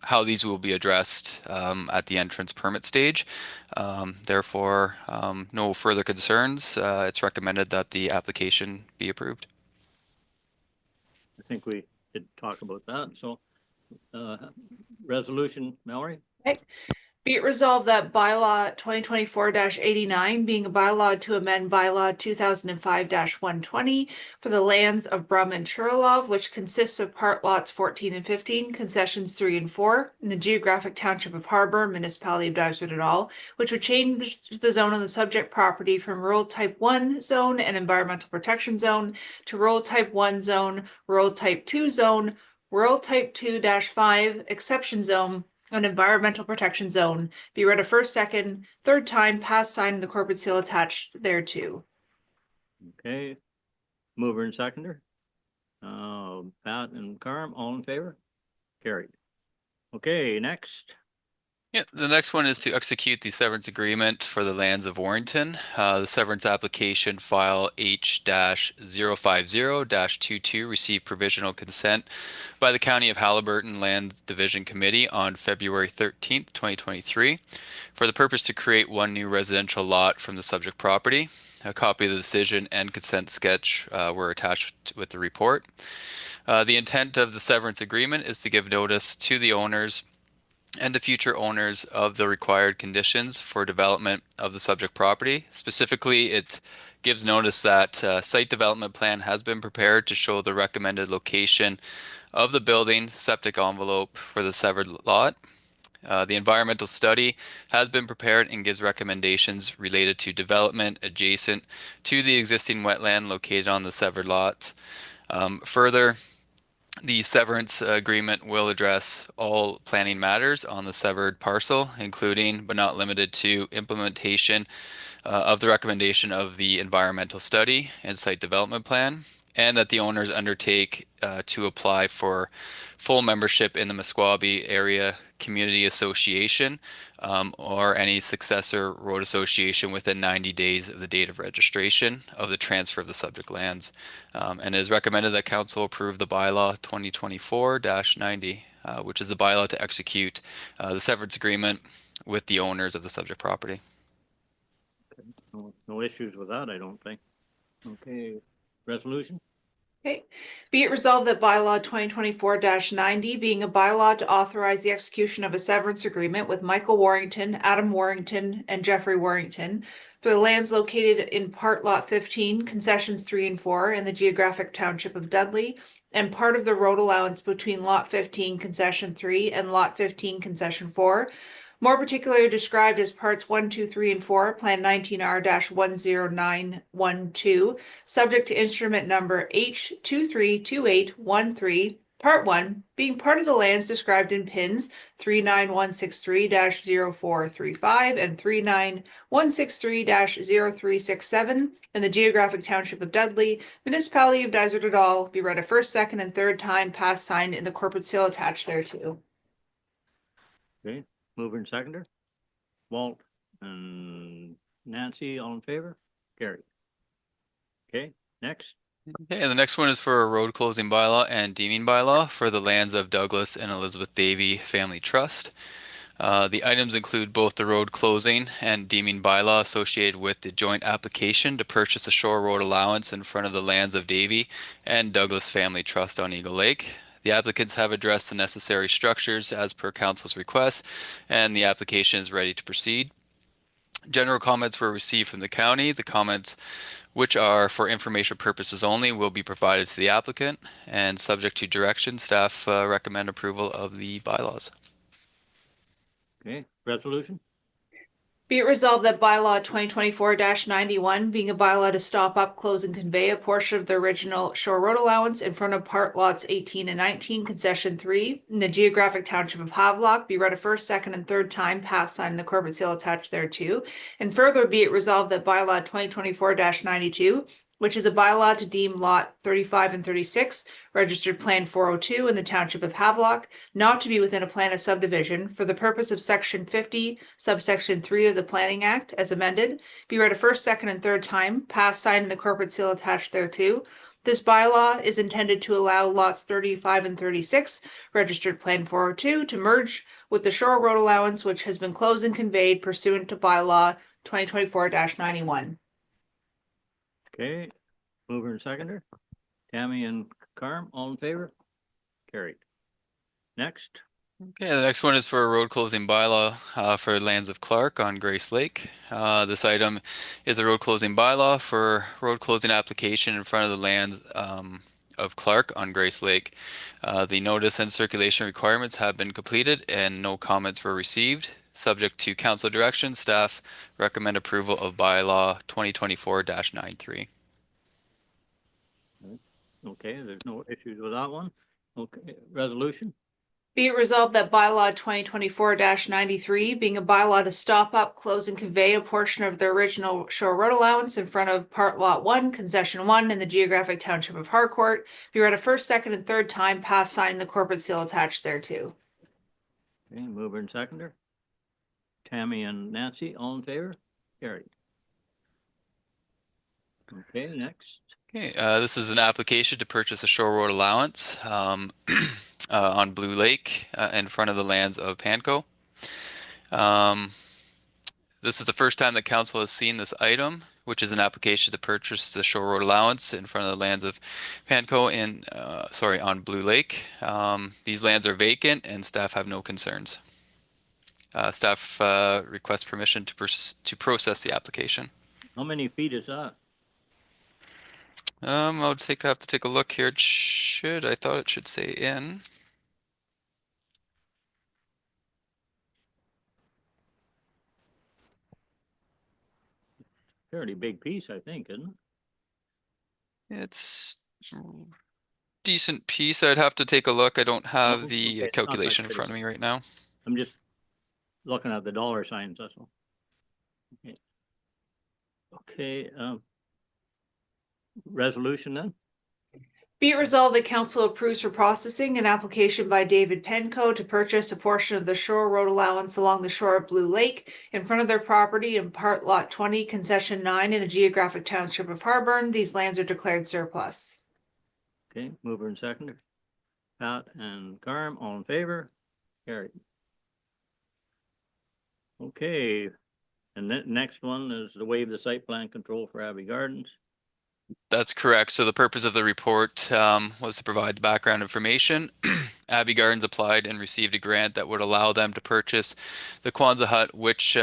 [SPEAKER 3] how these will be addressed at the entrance permit stage. Therefore, no further concerns. It's recommended that the application be approved.
[SPEAKER 1] I think we did talk about that, so, resolution, Mallory?
[SPEAKER 2] Okay. Be it resolved that bylaw 2024-89 being a bylaw to amend bylaw 2005-120 for the lands of Brum and Churlov, which consists of part lots 14 and 15, concessions 3 and 4, in the geographic township of Harbor, municipality of Dysart et al., which would change the zone of the subject property from rural type 1 zone and environmental protection zone to rural type 1 zone, rural type 2 zone, rural type 2-5 exception zone, an environmental protection zone, be read a first, second, third time, pass, sign, and the corporate seal attached thereto.
[SPEAKER 1] Okay, mover and seconder. Pat and Carm, all in favor? Carried. Okay, next.
[SPEAKER 3] Yeah, the next one is to execute the severance agreement for the lands of Warrington. The severance application file H-050-22 received provisional consent by the County of Haliburton Land Division Committee on February 13th, 2023, for the purpose to create one new residential lot from the subject property. A copy of the decision and consent sketch were attached with the report. The intent of the severance agreement is to give notice to the owners and to future owners of the required conditions for development of the subject property. Specifically, it gives notice that site development plan has been prepared to show the recommended location of the building septic envelope for the severed lot. The environmental study has been prepared and gives recommendations related to development adjacent to the existing wetland located on the severed lots. Further, the severance agreement will address all planning matters on the severed parcel, including but not limited to implementation of the recommendation of the environmental study and site development plan, and that the owners undertake to apply for full membership in the Mesquabi Area Community Association or any successor road association within 90 days of the date of registration of the transfer of the subject lands. And it is recommended that council approve the bylaw 2024-90, which is the bylaw to execute the severance agreement with the owners of the subject property.
[SPEAKER 1] No issues with that, I don't think. Okay, resolution?
[SPEAKER 2] Okay. Be it resolved that bylaw 2024-90 being a bylaw to authorize the execution of a severance agreement with Michael Warrington, Adam Warrington, and Jeffrey Warrington for the lands located in part lot 15, concessions 3 and 4 in the geographic township of Dudley, and part of the road allowance between lot 15 concession 3 and lot 15 concession 4, more particularly described as parts 1, 2, 3, and 4, Plan 19R-10912, subject to instrument number H232813, Part 1, being part of the lands described in pins 39163-0435 and 39163-0367 in the geographic township of Dudley, municipality of Dysart et al., be read a first, second, and third time, pass, signed, and the corporate seal attached thereto.
[SPEAKER 1] Okay, mover and seconder. Walt and Nancy, all in favor? Carried. Okay, next.
[SPEAKER 3] Okay, and the next one is for a road closing bylaw and deeming bylaw for the lands of Douglas and Elizabeth Davy Family Trust. The items include both the road closing and deeming bylaw associated with the joint application to purchase a shore road allowance in front of the lands of Davy and Douglas Family Trust on Eagle Lake. The applicants have addressed the necessary structures as per council's request, and the application is ready to proceed. General comments were received from the county. The comments, which are for information purposes only, will be provided to the applicant, and subject to direction, staff recommend approval of the bylaws.
[SPEAKER 1] Okay, resolution?
[SPEAKER 2] Be it resolved that bylaw 2024-91, being a bylaw to stop up, close, and convey a portion of the original shore road allowance in front of part lots 18 and 19, concession 3, in the geographic township of Havelock, be read a first, second, and third time, passed, signed, and the corporate seal attached thereto. And further, be it resolved that bylaw 2024-92, which is a bylaw to deem lot 35 and 36, registered plan 402 in the township of Havelock, not to be within a plan of subdivision for the purpose of section 50, subsection 3 of the Planning Act as amended, be read a first, second, and third time, passed, signed, and the corporate seal attached thereto. This bylaw is intended to allow lots 35 and 36, registered plan 402, to merge with the shore road allowance, which has been closed and conveyed pursuant to bylaw 2024-91.
[SPEAKER 1] Okay, mover and seconder, Tammy and Carm, all in favor? Carried. Next,
[SPEAKER 3] Okay, the next one is for a road closing bylaw for lands of Clark on Grace Lake. This item is a road closing bylaw for road closing application in front of the lands of Clark on Grace Lake. The notice and circulation requirements have been completed and no comments were received. Subject to council direction, staff recommend approval of bylaw 2024-93.
[SPEAKER 1] okay, there's no issues with that one. Okay, resolution?
[SPEAKER 2] Be it resolved that bylaw 2024-93, being a bylaw to stop up, close, and convey a portion of the original shore road allowance in front of part lot 1, concession 1 in the geographic township of Harcourt, be read a first, second, and third time, passed, signed, the corporate seal attached thereto.
[SPEAKER 1] Okay, mover and seconder, Tammy and Nancy, all in favor? Carried. Okay, next.
[SPEAKER 3] Okay, this is an application to purchase a shore road allowance on Blue Lake in front of the lands of Panco. This is the first time the council has seen this item, which is an application to purchase the shore road allowance in front of the lands of Panco on Blue Lake. These lands are vacant and staff have no concerns. Staff requests permission to process the application.
[SPEAKER 1] How many feet is that?
[SPEAKER 3] I have to take a look here. I thought it should say in.
[SPEAKER 1] Fairly big piece, I think, isn't it?
[SPEAKER 3] It's decent piece. I'd have to take a look. I don't have
[SPEAKER 1] Okay,
[SPEAKER 3] the
[SPEAKER 1] it's not
[SPEAKER 3] calculation
[SPEAKER 1] that
[SPEAKER 3] in front of me right now.
[SPEAKER 1] I'm just looking at the dollar signs, that's all. Okay. Okay, resolution then?
[SPEAKER 2] Be it resolved that council approves for processing an application by David Penco to purchase a portion of the shore road allowance along the shore of Blue Lake in front of their property in part lot 20, concession 9 in the geographic township of Harburn. These lands are declared surplus.
[SPEAKER 1] Okay, mover and seconder, Pat and Carm, all in favor? Carried. Okay, and then next one is to waive the site plan control for Abbey Gardens.
[SPEAKER 3] That's correct. So the purpose of the report was to provide the background information. Abbey Gardens applied and received a grant that would allow them to purchase the Kwanzaa hut, which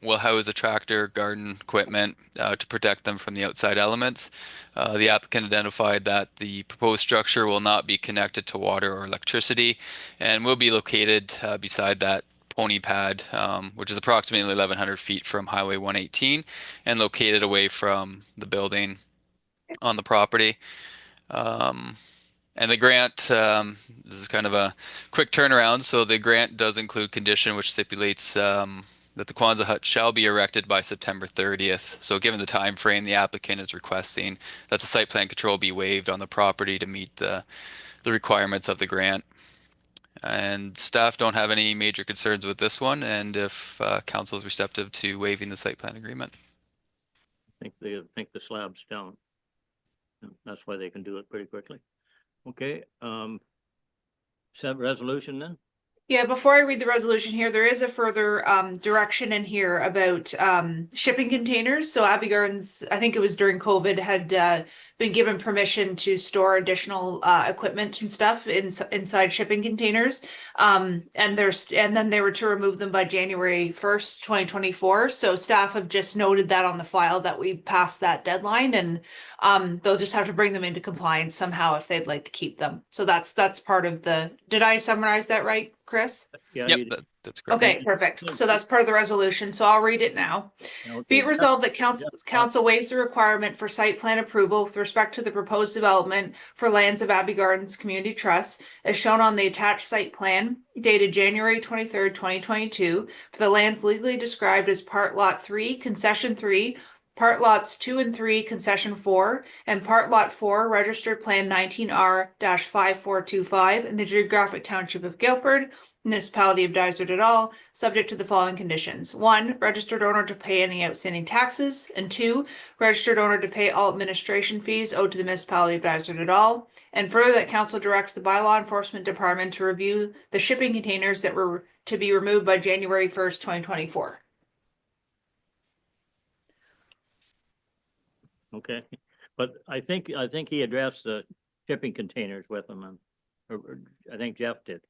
[SPEAKER 3] will house a tractor, garden equipment to protect them from the outside elements. The applicant identified that the proposed structure will not be connected to water or electricity and will be located beside that pony pad, which is approximately 1,100 feet from Highway 118 and located away from the building on the property. And the grant, this is kind of a quick turnaround. So the grant does include condition which stipulates that the Kwanzaa hut shall be erected by September 30th. So given the time frame, the applicant is requesting that the site plan control be waived on the property to meet the requirements of the grant. And staff don't have any major concerns with this one. And if council is receptive to waiving the site plan agreement.
[SPEAKER 1] I think the slab's down. That's why they can do it pretty quickly. Okay, resolution then?
[SPEAKER 2] Yeah, before I read the resolution here, there is a further direction in here about shipping containers. So Abbey Gardens, I think it was during COVID, had been given permission to store additional equipment and stuff inside shipping containers. And then they were to remove them by January 1st, 2024. So staff have just noted that on the file that we've passed that deadline, and they'll just have to bring them into compliance somehow if they'd like to keep them. So that's part of the, did I summarize that right, Chris?
[SPEAKER 1] Yeah,
[SPEAKER 3] Yep,
[SPEAKER 1] you did.
[SPEAKER 3] that's great.
[SPEAKER 2] Okay, perfect. So that's part of the resolution. So I'll read it now. Be
[SPEAKER 1] Okay.
[SPEAKER 2] it resolved that council waives the requirement for site plan approval with respect to the proposed development for lands of Abbey Gardens Community Trust as shown on the attached site plan dated January 23rd, 2022 for the lands legally described as Part Lot 3, Concession 3, Part Lots 2 and 3, Concession 4, and Part Lot 4, Registered Plan 19R-5425 in the geographic township of Guilford, Municipality of Dysart et al., subject to the following conditions. 1, registered owner to pay any outstanding taxes, and 2, registered owner to pay all administration fees owed to the Municipality of Dysart et al., and further that council directs the bylaw enforcement department to review the shipping containers that were to be removed by January 1st, 2024.
[SPEAKER 1] Okay, but I think he addressed the shipping containers with them, and I think Jeff did.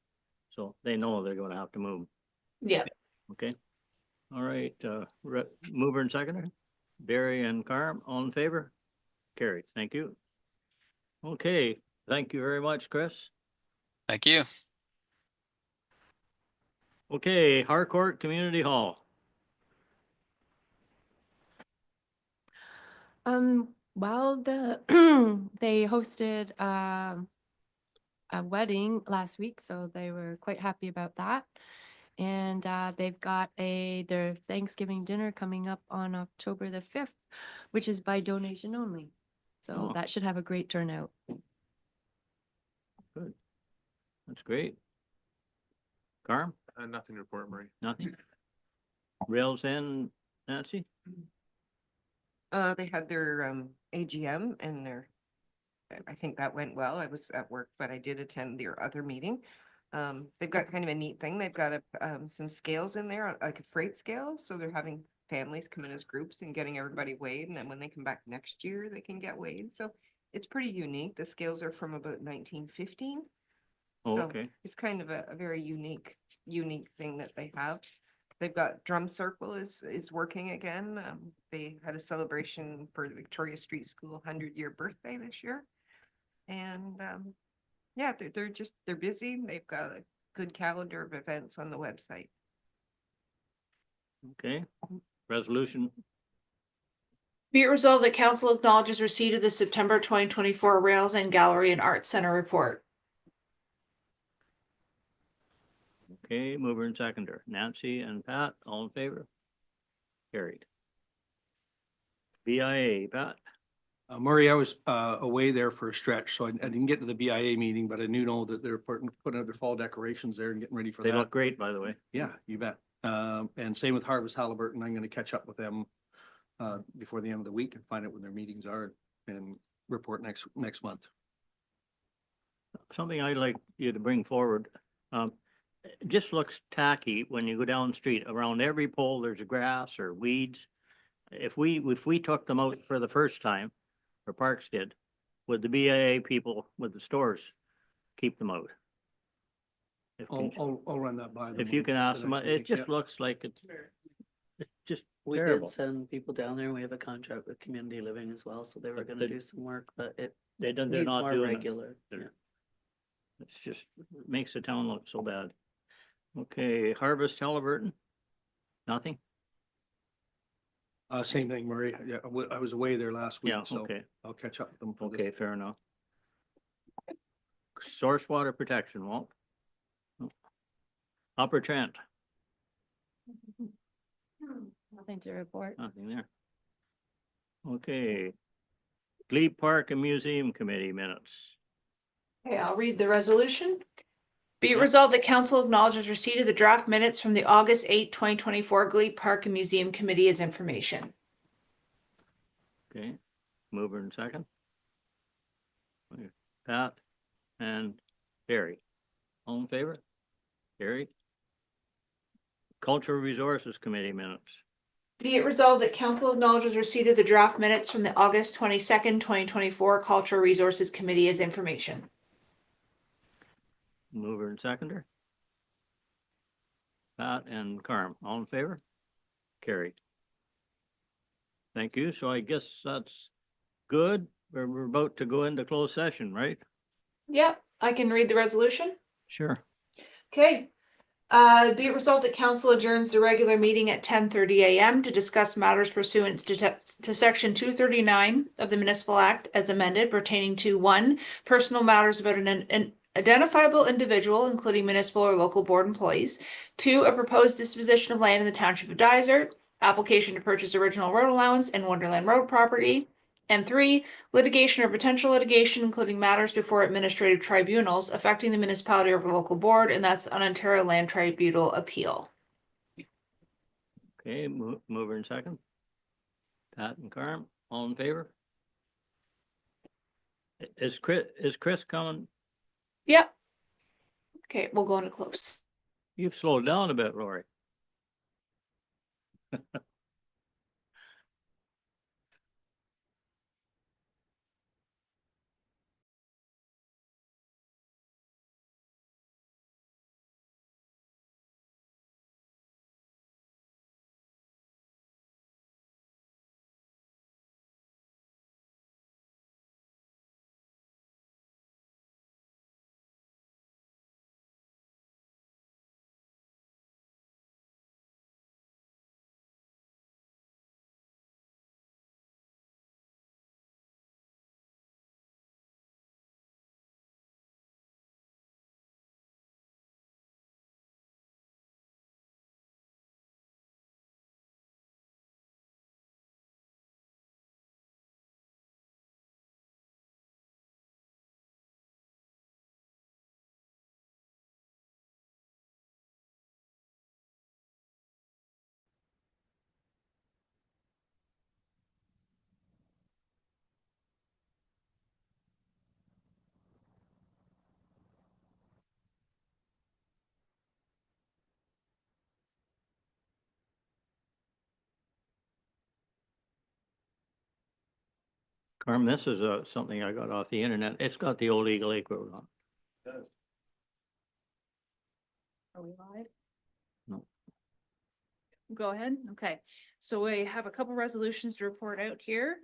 [SPEAKER 1] So they know they're gonna have to move.
[SPEAKER 2] Yeah.
[SPEAKER 1] Okay. All right, mover and seconder, Barry and Carm, all in favor? Carried, thank you. Okay, thank you very much, Chris.
[SPEAKER 3] Thank you.
[SPEAKER 1] Okay, Harcourt Community Hall.
[SPEAKER 16] Well, they hosted a wedding last week, so they were quite happy about that. And they've got their Thanksgiving dinner coming up on October the 5th, which is by donation only. So that should have a great turnout.
[SPEAKER 1] Good. That's great. Carm?
[SPEAKER 5] Nothing to report, Marie.
[SPEAKER 1] Nothing? Rails End, Nancy?
[SPEAKER 11] They had their AGM and I think that went well. I was at work, but I did attend their other meeting. They've got kind of a neat thing. They've got some scales in there, like a freight scale. So they're having families come in as groups and getting everybody weighed. And then when they come back next year, they can get weighed. So it's pretty unique. The scales are from about 1915.
[SPEAKER 1] Oh,
[SPEAKER 11] So
[SPEAKER 1] okay.
[SPEAKER 11] it's kind of a very unique thing that they have. They've got Drum Circle is working again. They had a celebration for the Victoria Street School 100-year birthday this year. And yeah, they're busy. They've got a good calendar of events on the website.
[SPEAKER 1] Okay, resolution.
[SPEAKER 2] Be it resolved that council acknowledges receipt of the September 2024 Rails and Gallery and Arts Center report.
[SPEAKER 1] Okay, mover and seconder, Nancy and Pat, all in favor? Carried. BIA, Pat?
[SPEAKER 5] Murray, I was away there for a stretch, so I didn't get to the BIA meeting, but I know that they're putting out their fall decorations there and getting ready for
[SPEAKER 1] They
[SPEAKER 5] that.
[SPEAKER 1] look great, by the way.
[SPEAKER 5] Yeah, you bet. And same with Harvest Halliburton. I'm gonna catch up with them before the end of the week and find out when their meetings are and report next month.
[SPEAKER 1] Something I'd like you to bring forward. It just looks tacky when you go down the street. Around every pole, there's grass or weeds. If we took them out for the first time, or Parks did, would the BIA people with the stores keep them out?
[SPEAKER 5] I'll run that by them.
[SPEAKER 1] If you can ask them,
[SPEAKER 5] next
[SPEAKER 1] it
[SPEAKER 5] meeting,
[SPEAKER 1] just
[SPEAKER 5] yeah.
[SPEAKER 1] looks like it's just
[SPEAKER 8] We
[SPEAKER 1] terrible.
[SPEAKER 8] did send people down there. We have a contract with Community Living as well, so they were
[SPEAKER 1] But
[SPEAKER 8] gonna
[SPEAKER 1] they-
[SPEAKER 8] do some work, but it
[SPEAKER 1] They're
[SPEAKER 8] needs
[SPEAKER 1] not
[SPEAKER 8] more
[SPEAKER 1] doing it.
[SPEAKER 8] regular.
[SPEAKER 1] They're-
[SPEAKER 8] Yeah.
[SPEAKER 1] It's just, it makes the town look so bad. Okay, Harvest Halliburton? Nothing?
[SPEAKER 5] Same thing, Murray. Yeah, I was away there last week,
[SPEAKER 1] Yeah,
[SPEAKER 5] so
[SPEAKER 1] okay.
[SPEAKER 5] I'll catch up with them. for this.
[SPEAKER 1] Okay, fair enough. Source water protection, Walt? Upper Trent,
[SPEAKER 16] Nothing to report.
[SPEAKER 1] nothing there. Okay. Glebe Park and Museum Committee minutes.
[SPEAKER 2] Okay, I'll read the resolution. Be it
[SPEAKER 1] Yeah.
[SPEAKER 2] resolved that council acknowledges receipt of the draft minutes from the August 8, 2024 Glebe Park and Museum Committee as information.
[SPEAKER 1] Okay, mover and second. Pat and Barry, all in favor? Carried. Cultural Resources Committee minutes.
[SPEAKER 2] Be it resolved that council acknowledges receipt of the draft minutes from the August 22nd, 2024 Cultural Resources Committee as information.
[SPEAKER 1] Mover and seconder. Pat and Carm, all in favor? Carried. Thank you. So I guess that's good. We're about to go into closed session, right?
[SPEAKER 2] Yep, I can read the resolution.
[SPEAKER 1] Sure.
[SPEAKER 2] Okay. Be it resolved that council adjourns the regular meeting at 10:30 a.m. to discuss matters pursuant to section 239 of the Municipal Act as amended pertaining to 1, personal matters about an identifiable individual, including municipal or local board employees. 2, a proposed disposition of land in the township of Dysart, application to purchase original road allowance and Wonderland Road property. And 3, litigation or potential litigation, including matters before administrative tribunals affecting the municipality or the local board, and that's an Ontario Land Tribunal appeal.
[SPEAKER 1] Okay, mover and second. Pat and Carm, all in favor? Is Chris coming?
[SPEAKER 2] Yep. Okay, we'll go into close.
[SPEAKER 1] You've slowed down a bit, Lori. Carm, this is something I got off the internet. It's got the old Eagle Lake Road on.
[SPEAKER 5] Yes.
[SPEAKER 2] Are we live?
[SPEAKER 1] No.
[SPEAKER 2] Go ahead. Okay. So we have a couple resolutions to report out here.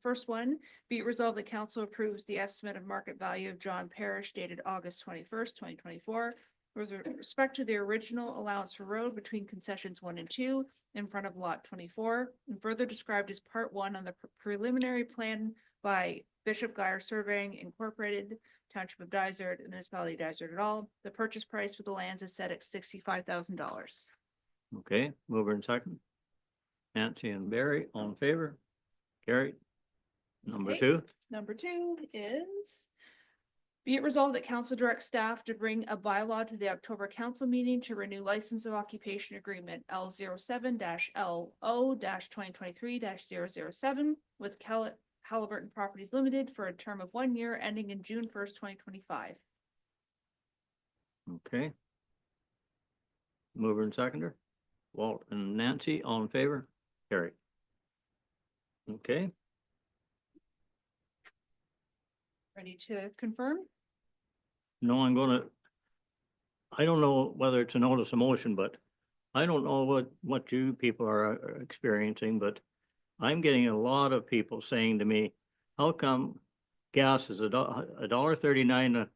[SPEAKER 2] First one, be it resolved that council approves the estimate of market value of John Parish dated August 21st, 2024. With respect to the original allowance for road between concessions 1 and 2 in front of lot 24, and further described as part 1 on the preliminary plan by Bishop Geyer Surveying Incorporated, Township of Dysart, and Municipality of Dysart et al. The purchase price for the lands is set at $65,000.
[SPEAKER 1] Okay, mover and second. Nancy and Barry, all in favor? Carried. Number
[SPEAKER 2] Okay.
[SPEAKER 1] 2.
[SPEAKER 2] Number 2 is be it resolved that council directs staff to bring a bylaw to the October council meeting to renew license of occupation agreement L07-LO-2023-007 with Halliburton Properties Limited for a term of 1 year ending in June 1st, 2025.
[SPEAKER 1] Okay. Mover and seconder. Walt and Nancy, all in favor? Carried. Okay,
[SPEAKER 2] Ready to confirm?
[SPEAKER 1] no, I don't know whether it's a notice of motion, but I don't know what you people are experiencing, but I'm getting a lot of people saying to me, how come gas is $1.39 a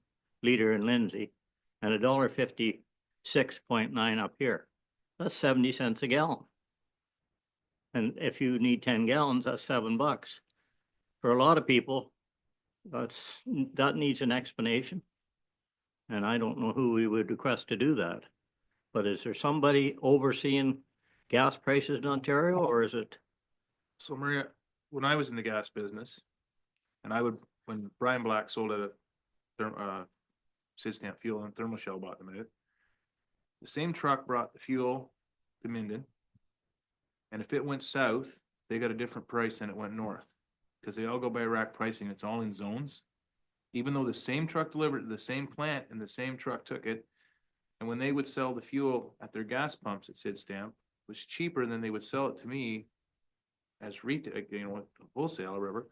[SPEAKER 1] liter in Lindsay and $1.56.9 up here? That's 70 cents a gallon. And if you need 10 gallons, that's $7. For a lot of people, that needs an explanation. And I don't know who we would request to do that. But is there somebody overseeing gas prices in Ontario, or is it?
[SPEAKER 17] So Maria, when I was in the gas business, and when Brian Black sold it at Sid Stamp Fuel and Thermal Shell bought them at it, the same truck brought the fuel to Minden. And if it went south, they got a different price than it went north. Because they all go by rack pricing, it's all in zones. Even though the same truck delivered to the same plant and the same truck took it, And when they would sell the fuel at their gas pumps, it said stamp, was cheaper than they would sell it to me as retail, wholesale or whatever.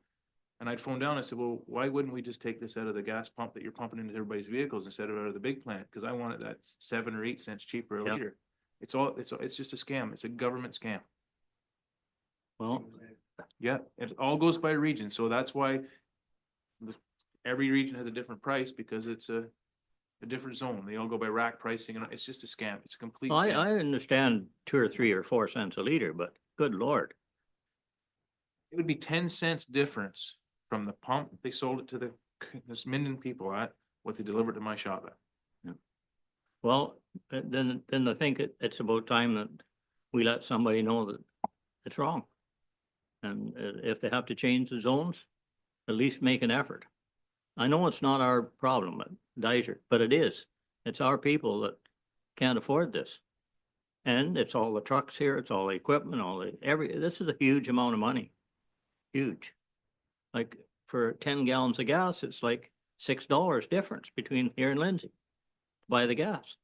[SPEAKER 17] And I'd phone down, I said, well, why wouldn't we just take this out of the gas pump that you're pumping into everybody's vehicles instead of out of the big plant? Cause I want it that 7 or 8 cents cheaper a
[SPEAKER 1] Yep.
[SPEAKER 17] liter. It's just a scam. It's a government scam.
[SPEAKER 1] Well,
[SPEAKER 17] Yeah, it all goes by region, so that's why every region has a different price because it's a different zone. They all go by rack pricing and it's just a scam. It's a complete
[SPEAKER 1] I
[SPEAKER 17] scam.
[SPEAKER 1] understand 2 or 3 or 4 cents a liter, but good Lord.
[SPEAKER 17] It would be 10 cents difference from the pump they sold it to this Minden people at, what they delivered to my shop at.
[SPEAKER 1] Well, then I think it's about time that we let somebody know that it's wrong. And if they have to change the zones, at least make an effort. I know it's not our problem at Dyser, but it is. It's our people that can't afford this. And it's all the trucks here, it's all the equipment, this is a huge amount of money. Huge. Like for 10 gallons of gas, it's like $6 difference between here and Lindsay to buy the gas.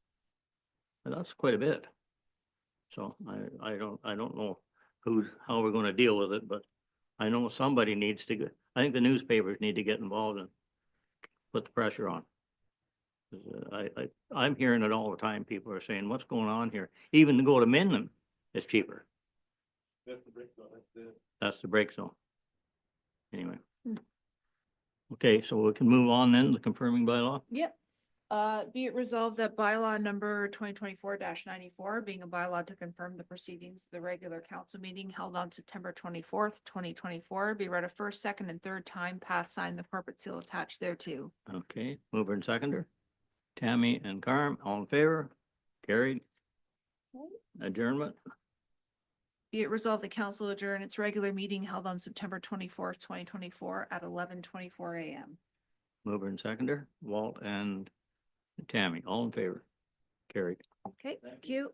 [SPEAKER 1] And that's quite a bit. So I don't know how we're gonna deal with it, but I know somebody needs to I think the newspapers need to get involved and put the pressure on. I'm hearing it all the time. People are saying, what's going on here? Even to go to Minden is cheaper.
[SPEAKER 17] That's the break zone.
[SPEAKER 1] That's the break zone. Anyway. Okay, so we can move on then, the confirming bylaw.
[SPEAKER 2] Yep. Be it resolved that bylaw number 2024-94, being a bylaw to confirm the proceedings of the regular council meeting held on September 24th, 2024, be read a first, second, and third time, passed, signed, the corporate seal attached thereto.
[SPEAKER 1] Okay, mover and seconder. Tammy and Carm, all in favor? Carried. Adjournment.
[SPEAKER 2] Be it resolved the council adjourn its regular meeting held on September 24th, 2024 at 11:24 a.m.
[SPEAKER 1] Mover and seconder, Walt and Tammy, all in favor? Carried.
[SPEAKER 2] Okay, thank you.